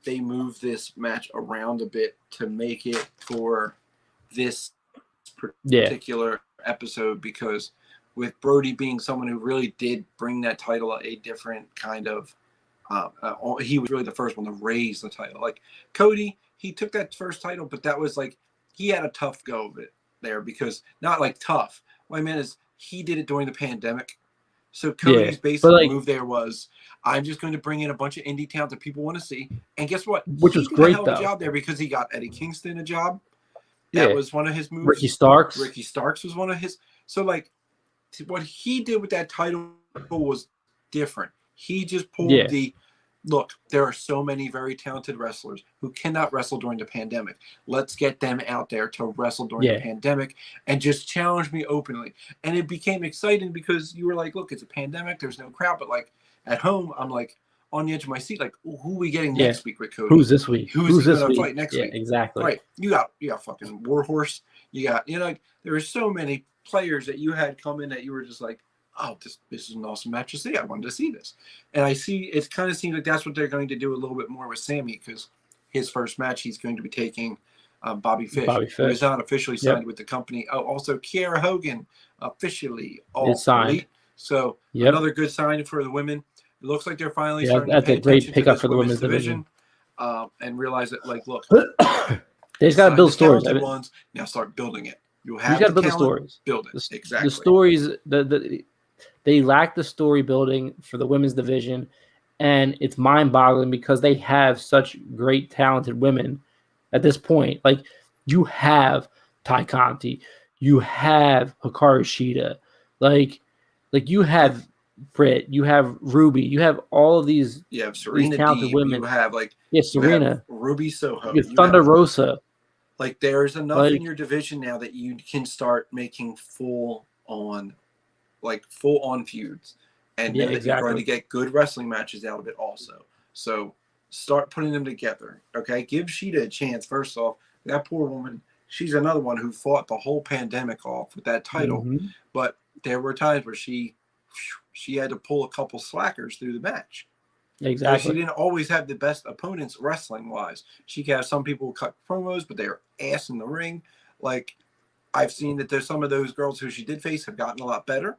they moved this match around a bit to make it for this particular episode, because with Brody being someone who really did bring that title a different kind of he was really the first one to raise the title. Like Cody, he took that first title, but that was like he had a tough go of it there, because not like tough. What I meant is he did it during the pandemic. So Cody's basic move there was, I'm just going to bring in a bunch of indie talent that people want to see. And guess what? Which was great, though. He did a hell of a job there because he got Eddie Kingston a job. That was one of his moves. Ricky Starks was one of his. So, like, what he did with that title was different. He just pulled look, there are so many very talented wrestlers who cannot wrestle during the pandemic. Let's get them out there to wrestle during the pandemic and just challenge me openly. And it became exciting because you were like, look, it's a pandemic. There's no crowd. But, like, at home, I'm, like, on the edge of my seat, like, who are we getting next week with Cody? Who's this week? Who's this going to fight next week? Exactly. Right. You got fucking Warhorse. You got, like, there are so many players that you had come in that you were just like, oh, this is an awesome match to see. I wanted to see this. And I see it kind of seems like that's what they're going to do a little bit more with Sammy, because his first match he's going to be taking Bobby Fish, who is not officially signed with the company. Oh, also Kiera Hogan officially all signed. So another good sign for the women. It looks like they're finally starting to pay attention to this women's division. And realize that, like, look, they just got to build stories. Now start building it. You have got to build the stories. Build it. Exactly. The stories, they lack the story building for the women's division, and it's mind-boggling because they have such great, talented women at this point. Like you have Ty Conti, you have Hikaru Shida, like you have Britt, you have Ruby, you have all of these. You have Serena talented Deeb. women. You have like Serena, Ruby Soho. you have Thunder Rosa. Like there's enough in your division now that you can start making full on feuds, and know that you're going to get good wrestling matches out of it also. So start putting them together. Okay, give Shida a chance. First off, that poor woman. She's another one who fought the whole pandemic off with that title, but there were times where she had to pull a couple slackers through the match. Exactly. She didn't always have the best opponents wrestling-wise. She could have some people who cut promos, but they were ass in the ring. Like, I've seen that there's some of those girls who she did face have gotten a lot better,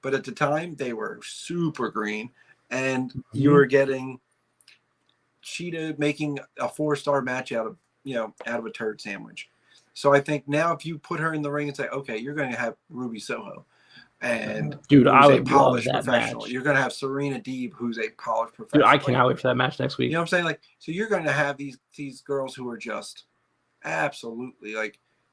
but at the time they were super green, and you were getting Shida making a 4-star match out of a turd sandwich. So I think now if you put her in the ring and say, okay, you're going to have Ruby Soho, and dude, I would a polished love that professional. match. You're going to have Serena Deeb, who's a polished professional. Dude, I cannot wait for that match next week. You know what I'm saying? Like, so you're going to have these girls who are just absolutely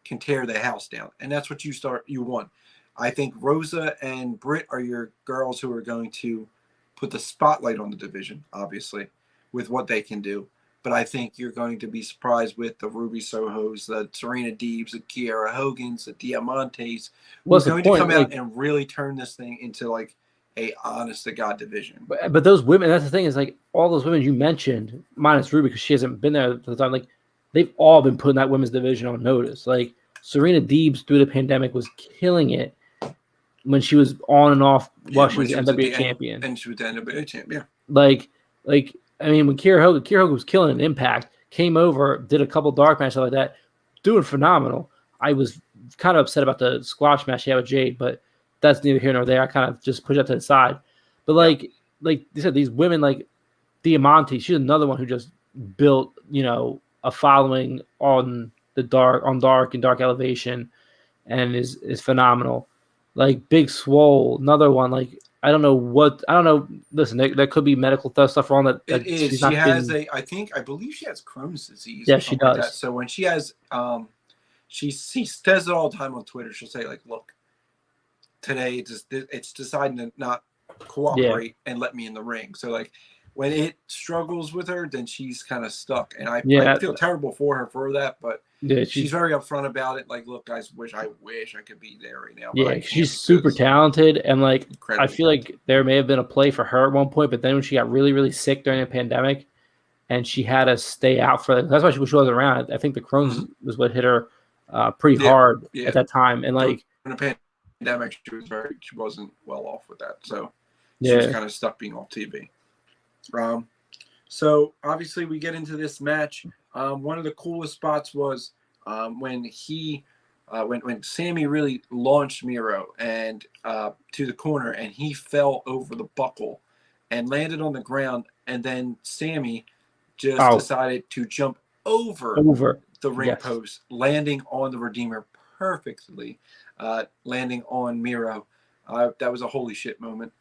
can tear the house down, and that's what you want. I think Rosa and Britt are your girls who are going to put the spotlight on the division, obviously, with what they can do. But I think you're going to be surprised with the Ruby Sohos, the Serena Deebs, the Kiera Hogans, the Diamantes. Who's going to come out and really turn this thing into a honest to God division. But those women, that's the thing, is all those women you mentioned, minus Ruby because she hasn't been there at the time, they've all been putting that women's division on notice. Like Serena Deebs through the pandemic was killing it when she was on and off while she was the NWA champion. And she was the NWA champion. I mean, when Kiera Hogan was killing an Impact, came over, did a couple dark matches like that, doing phenomenal. I was kind of upset about the squash match she had with Jade, but that's neither here nor there. I kind of just pushed that to the side. But like you said, these women like Diamante, she's another one who just built, a following on Dark and Dark Elevation, and is phenomenal. Like Big Swole, another one. I don't know. Listen, there could be medical stuff wrong that it is. She has I believe she has Crohn's disease. Yeah, she does. Like so when she has, she says it all the time on Twitter. She'll say look, today it's deciding to not cooperate and let me in the ring. So when it struggles with her, then she's kind of stuck. And I feel terrible for her for that, but she's very upfront about it. Look, guys, I wish I could be there right now. Yeah, she's super talented, and I feel like there may have been a play for her at one point, but then when she got really, really sick during the pandemic, and she had to stay out that's why she wasn't around. I think the Crohn's was what hit her pretty hard at that time, and in the pandemic, she wasn't well off with that, so she was kind of stuck being off TV. So obviously we get into this match. One of the coolest spots was when Sammy really launched Miro and to the corner, and he fell over the buckle and landed on the ground, and then Sammy just decided to jump over the ring post, landing on the Redeemer perfectly, landing on Miro. That was a holy shit moment.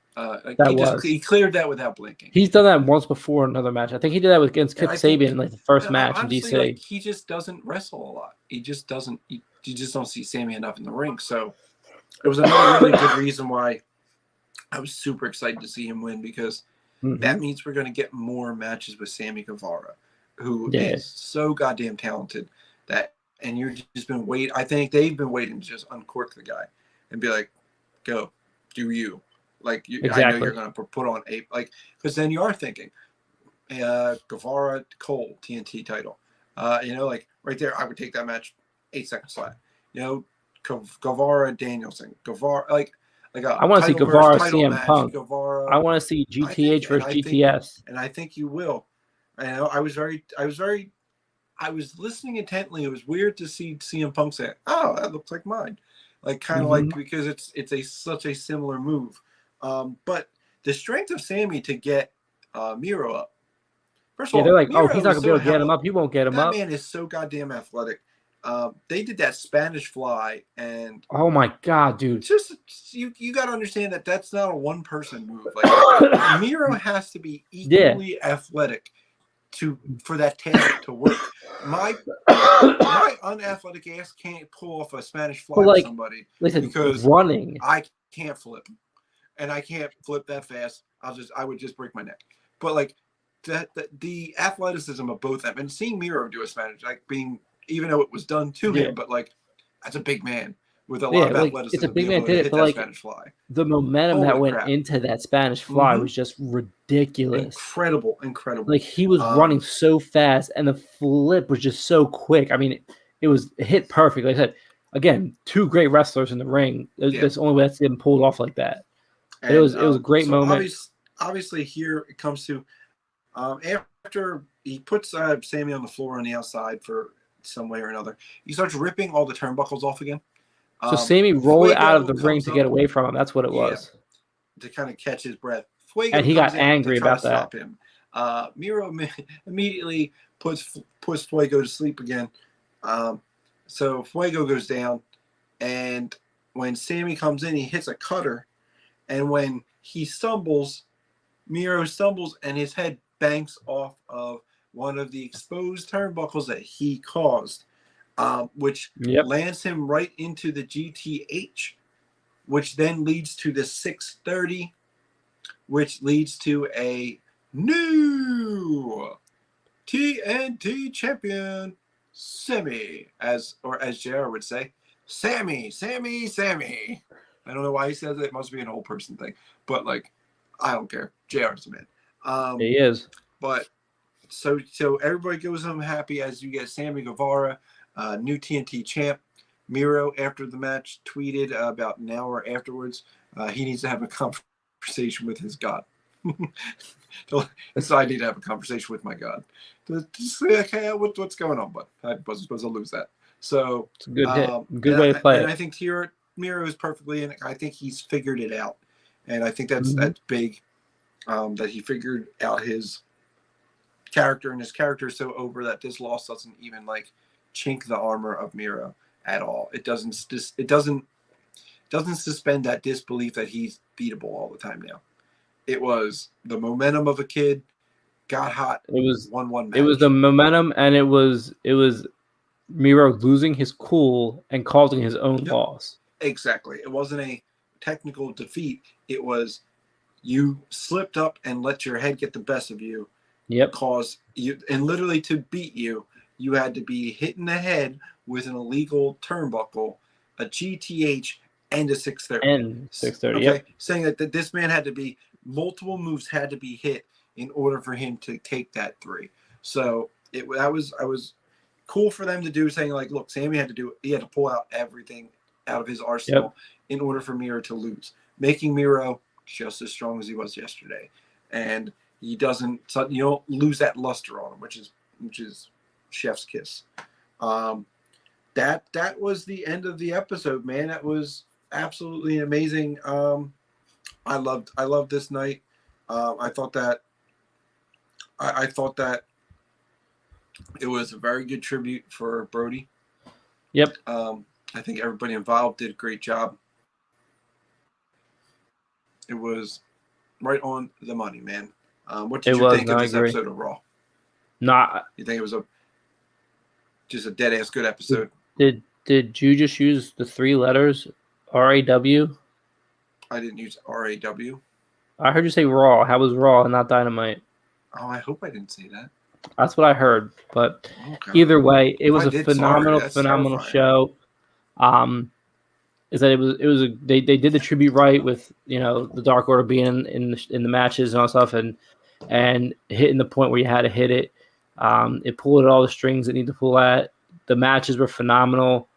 He cleared that without blinking. He's done that once before in another match. I think he did that against Kip Sabian in the first match honestly, in DC. He just doesn't wrestle a lot. He just doesn't. You just don't see Sammy enough in the ring. So it was another really good reason why I was super excited to see him win, because that means we're going to get more matches with Sammy Guevara, who is so goddamn talented. And you're just been waiting. I think they've been waiting to just uncork the guy and be like, "Go, do you." I know you're going to put on because then you are thinking, Guevara Cole TNT title, right there, I would take that match 8 seconds flat. Guevara Danielson, Guevara I want to see Guevara CM match, Punk. Guevara, I want to see GTH versus GTS, and I think you will. I was listening intently. It was weird to see CM Punk say, "Oh, that looks like mine," because it's such a similar move. But the strength of Sammy to get Miro up. First of all, they're like, Miro he's not gonna be able to get him up. He won't get him up. That man is so goddamn athletic. They did that Spanish fly, and oh my god, dude! Just you got to understand that that's not a one person move. Like Miro has to be equally athletic for that task to work. My unathletic ass can't pull off a Spanish fly with somebody because running. I can't flip, and I can't flip that fast. I would just break my neck. But like the athleticism of both them, and seeing Miro do a Spanish, like even though it was done to him, but like that's a big man with a lot of athleticism. It's a big man did it, but like Spanish fly. The momentum that went into that Spanish fly was just ridiculous. Incredible. Like he was running so fast, and the flip was just so quick. I mean, it was hit perfect. Like I said, again, two great wrestlers in the ring. That's the only way that's getting pulled off like that. And, it was a great moment. Obviously, here it comes to after he puts Sammy on the floor on the outside for some way or another, he starts ripping all the turnbuckles off again. So Sammy rolled out of the ring to get away from him. That's what it was. To kind of catch his breath. Fuego and he got angry about that. Stop him. Miro immediately puts Fuego to sleep again. So Fuego goes down, and when Sammy comes in, he hits a cutter, and when he stumbles, Miro stumbles, and his head banks off of one of the exposed turnbuckles that he caused. Which lands him right into the GTH, which then leads to the 630, which leads to a new TNT champion, Sammy, as JR would say, Sammy. I don't know why he says it. It must be an old person thing, but like, I don't care. JR's a man. He is. But so everybody goes home happy as you get Sammy Guevara. New TNT champ. Miro, after the match, tweeted about an hour afterwards, he needs to have a conversation with his God. So I need to have a conversation with my God. To say, okay, what's going on, bud? I wasn't supposed to lose that. So it's a good hit. Good way to play it. And I think here Miro is perfectly in it. I think he's figured it out. And I think that's big, that he figured out his character, and his character is so over that this loss doesn't even like chink the armor of Miro at all. It doesn't suspend that disbelief that he's beatable all the time now. It was the momentum of a kid got hot. It was 1-1 match. It was the momentum, and it was Miro losing his cool and causing his own loss. Exactly. It wasn't a technical defeat. It was you slipped up and let your head get the best of you. Yep. Cause you, and literally to beat you, you had to be hit in the head with an illegal turnbuckle, a GTH, and a 630. And 630, okay. Saying that this man had to be, multiple moves had to be hit in order for him to take that 3. So I was cool for them to do, saying like, look, Sammy had to pull out everything out of his arsenal in order for Miro to lose, making Miro just as strong as he was yesterday. And you don't lose that luster on him, which is chef's kiss. That was the end of the episode, man. That was absolutely amazing. I loved this night. I thought that it was a very good tribute for Brody. Yep. I think everybody involved did a great job. It was right on the money, man. What did you think of this episode of Raw? You think it was just a dead ass good episode? Did you just use the 3 letters RAW? I didn't use RAW. I heard you say Raw. How was Raw and not Dynamite? Oh, I hope I didn't say that. That's what I heard. But either way, it was a phenomenal show. Is that they did the tribute right with the Dark Order being in the matches and all stuff and hitting the point where you had to hit it. It pulled at all the strings it needed to pull at. The matches were phenomenal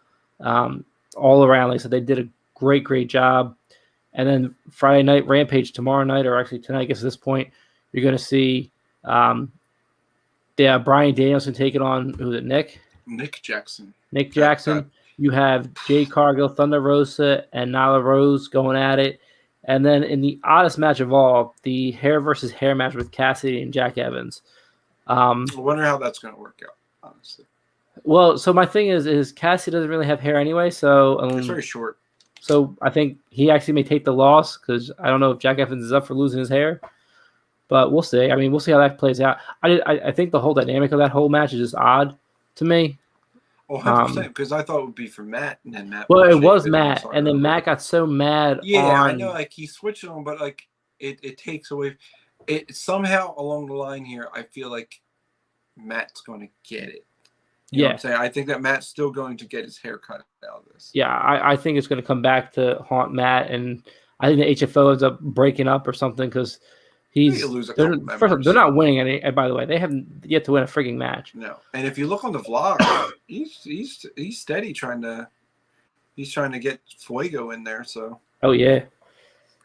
all around. Like I said, they did a great job. And then Friday night Rampage tomorrow night, or actually tonight, I guess at this point, you're going to see Brian Danielson taking on Nick Jackson. Nick Jackson. You have Jay Cargill, Thunder Rosa, and Nyla Rose going at it. And then in the oddest match of all, the hair versus hair match with Cassidy and Jack Evans. I wonder how that's going to work out, honestly. Well, so my thing is Cassidy doesn't really have hair anyway, so it's very short. So I think he actually may take the loss because I don't know if Jack Evans is up for losing his hair, but we'll see. I mean, we'll see how that plays out. I think the whole dynamic of that whole match is just odd to me. Oh, 100%, because I thought it would be for Matt, and then Matt Well, would it shave was it Matt, start and then over. Matt got so mad Yeah, I know, on. like, he switched on, but, like, it takes away. It somehow along the line here, I feel like Matt's going to get it. You know what I'm Yeah, saying? I think that Matt's still going to get his hair cut out of this. yeah. I think it's going to come back to haunt Matt, and I think the HFO ends up breaking up or something because Maybe lose a couple first of all, members. they're not winning any. And by the way, they haven't yet to win a freaking match. No, and if you look on the vlog, he's steady trying to get Fuego in there. So Oh yeah,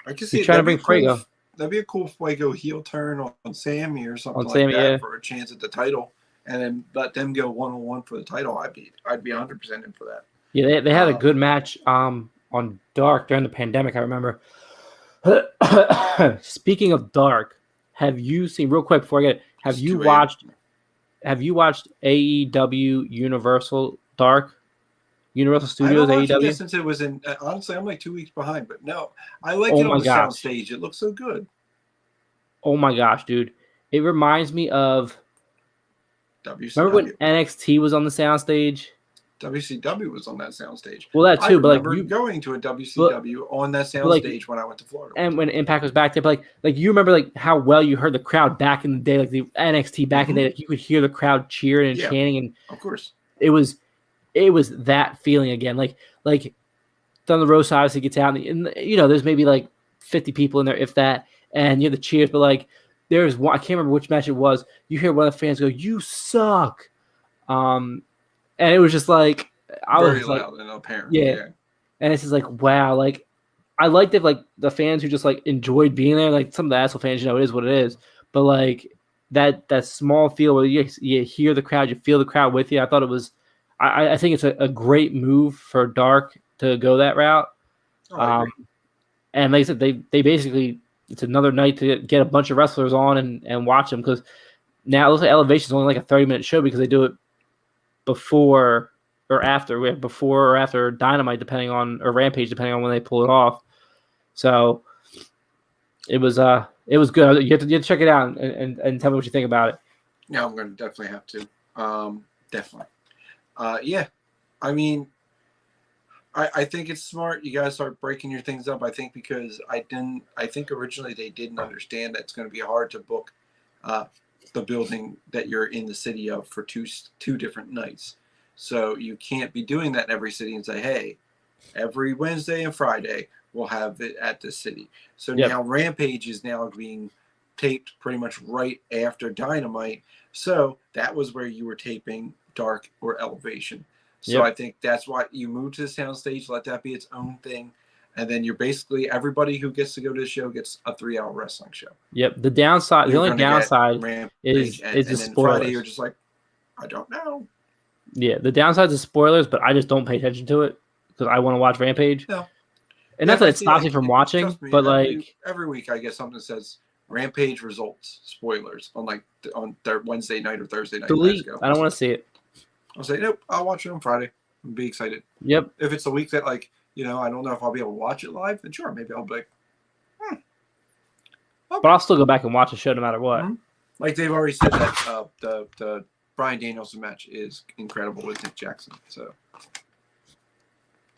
I can see he's it. trying to That'd bring be cool. Fuego That'd be a cool Fuego heel turn on Sammy or something on like Sammy. that Yeah, for a chance at the title, and then let them go 1-on-1 for the title. I'd be 100% in for that. yeah. They had a good match on Dark during the pandemic. I remember. Speaking of Dark, have you seen real quick before I get it? Have It's you 2 a.m. watched AEW Universal Dark? Universal I Studios haven't watched it AEW? yet since it was in. Honestly, I'm like 2 weeks behind, but no, I liked Oh it on my the sound gosh. stage. It looks so good. Oh my gosh, dude. It reminds me of WCW. remember when NXT was on the soundstage? WCW was on that soundstage. Well, that I too, but like remember you going to a WCW on that like soundstage when I went to Florida. and when Impact was back there, but like you remember like how well you heard the crowd back in the day, like the NXT back in the day, like you could hear the crowd cheering and chanting, and of course, it was that feeling again. Like Thunder Rosa obviously gets out, and you know there's maybe like 50 people in there, if that, and you have the cheers, but like there's one I can't remember which match it was. You hear one of the fans go, "You suck," and it was just like I very was loud like, and apparent. yeah. And it's just like, wow, like I liked it, like the fans who just like enjoyed being there, like some of the asshole fans, you know, it is what it is. But like that small feel where you hear the crowd, you feel the crowd with you. I thought it was, I think it's a great move for Dark to go that route. And like I said, they basically it's another night to get a bunch of wrestlers on and watch them because now it looks like Elevation is only like a 30-minute show because they do it before or after Dynamite, depending on or Rampage, depending on when they pull it off. So it was good. You have to check it out and tell me what you think about it. Yeah, I'm gonna definitely have to. Definitely. Yeah. I mean, I think it's smart. You gotta start breaking your things up. I think because I think originally they didn't understand that it's gonna be hard to book the building that you're in the city of for two different nights. So you can't be doing that in every city and say, hey, every Wednesday and Friday we'll have it at the city. So now Rampage is now being taped pretty much right after Dynamite. So that was where you were taping Dark or Elevation. So I think that's why you move to the soundstage, let that be its own thing. And then you're basically everybody who gets to go to the show gets a 3-hour wrestling show. Yep. The downside, the only downside is and the then spoilers. Friday you're just like, I don't know. Yeah, the downside is spoilers, but I just don't pay attention to it because I want to watch Rampage. No. And not that it stops me from watching, but like every week I get something that says Rampage results spoilers on their Wednesday night or Thursday night. Delete. I don't want to see it. I'll say nope. I'll watch it on Friday and be excited. Yep. If it's a week that I don't know if I'll be able to watch it live, then sure, maybe I'll be like, okay. But I'll still go back and watch the show no matter what. Mm-hmm. Like they've already said that the Bryan Danielson match is incredible with Nick Jackson. So,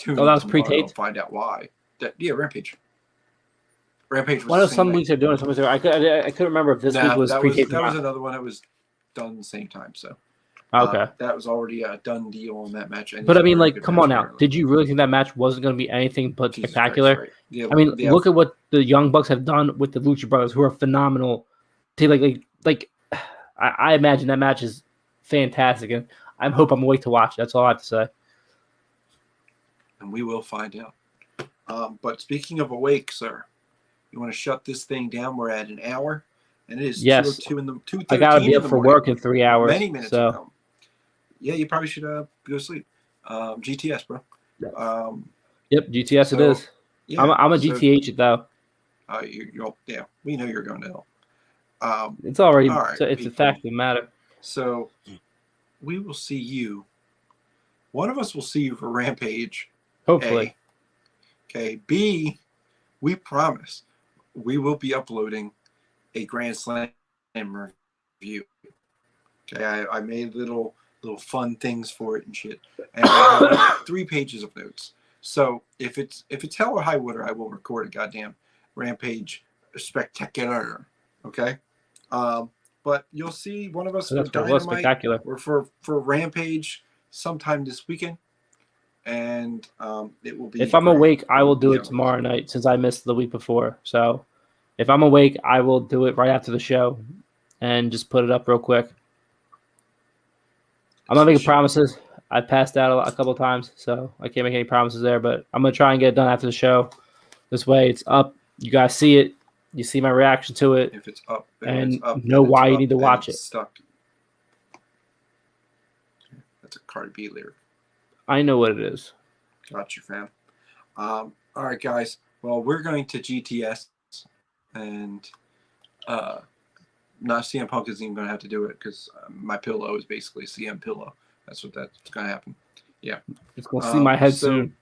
that was pre-taped. Find out why. Rampage. Rampage was. One of some weeks they're doing something. I couldn't remember if this week was pre-taped. That was another one that was done at the same time. So. Okay. That was already a done deal on that match. But I mean, like, come on now. Did you really think that match wasn't going to be anything but spectacular? Christ, right. I mean, look at what the Young Bucks have done with the Lucha Brothers, who are phenomenal. I imagine that match is fantastic, and I hope I'm awake to watch it. That's all I have to say. And we will find out. But speaking of awake, sir, you want to shut this thing down? We're at an hour, and it is 2:02 in the 2:13. I gotta be up for work in 3 hours. Many minutes ago. Yeah, you probably should go to sleep. GTS, bro. Yep, GTS it is. Yeah, I'm a GTH it though. We know you're going to hell. It's already it's a fact of the matter. So we will see you. One of us will see you for Rampage. Hopefully. Okay. B, we promise we will be uploading a Grand Slam review. Okay, I made little fun things for it and shit, and I have like 3 pages of notes. So if it's hell or high water, I will record a goddamn Rampage spectacular. Okay, but you'll see one of us for That's what it was, Dynamite spectacular. or for Rampage sometime this weekend, and it will be. If I'm great. awake, I will do You it know, tomorrow night since I missed the week before. So if I'm awake, I will do it right after the show and just put it up real quick. I'm not making promises. I passed out a couple of times, so I can't make any promises there. But I'm gonna try and get it done after the show. This way, it's up. You guys see it. You see my reaction to it, If it's up, and it's up, know and it's why you up, need to and watch it's it. Stuck. That's a Cardi B lyric. I know what it is. Got you, fam. All right, guys. Well, we're going to GTS, and not CM Punk isn't even going to have to do it because my pillow is basically CM pillow. That's going to happen. Yeah. It's going to see my head soon.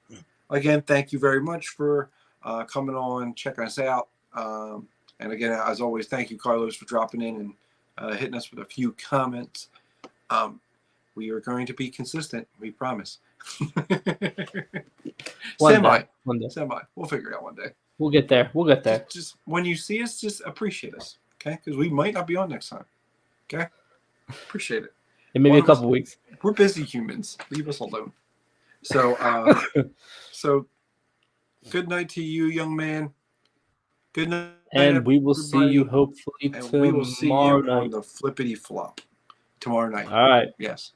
Again, thank you very much for coming on, checking us out. And again, as always, thank you, Carlos, for dropping in and hitting us with a few comments. We are going to be consistent. We promise. Semi. We'll figure it out one day. We'll get there. Just when you see us, just appreciate us, okay? Because we might not be on next time, okay? Appreciate it. In maybe a couple weeks. We're busy humans. Leave us alone. So, so good night to you, young man. Good night. And we will see you hopefully tomorrow we will see you night. on the flippity flop tomorrow night. All right. Yes.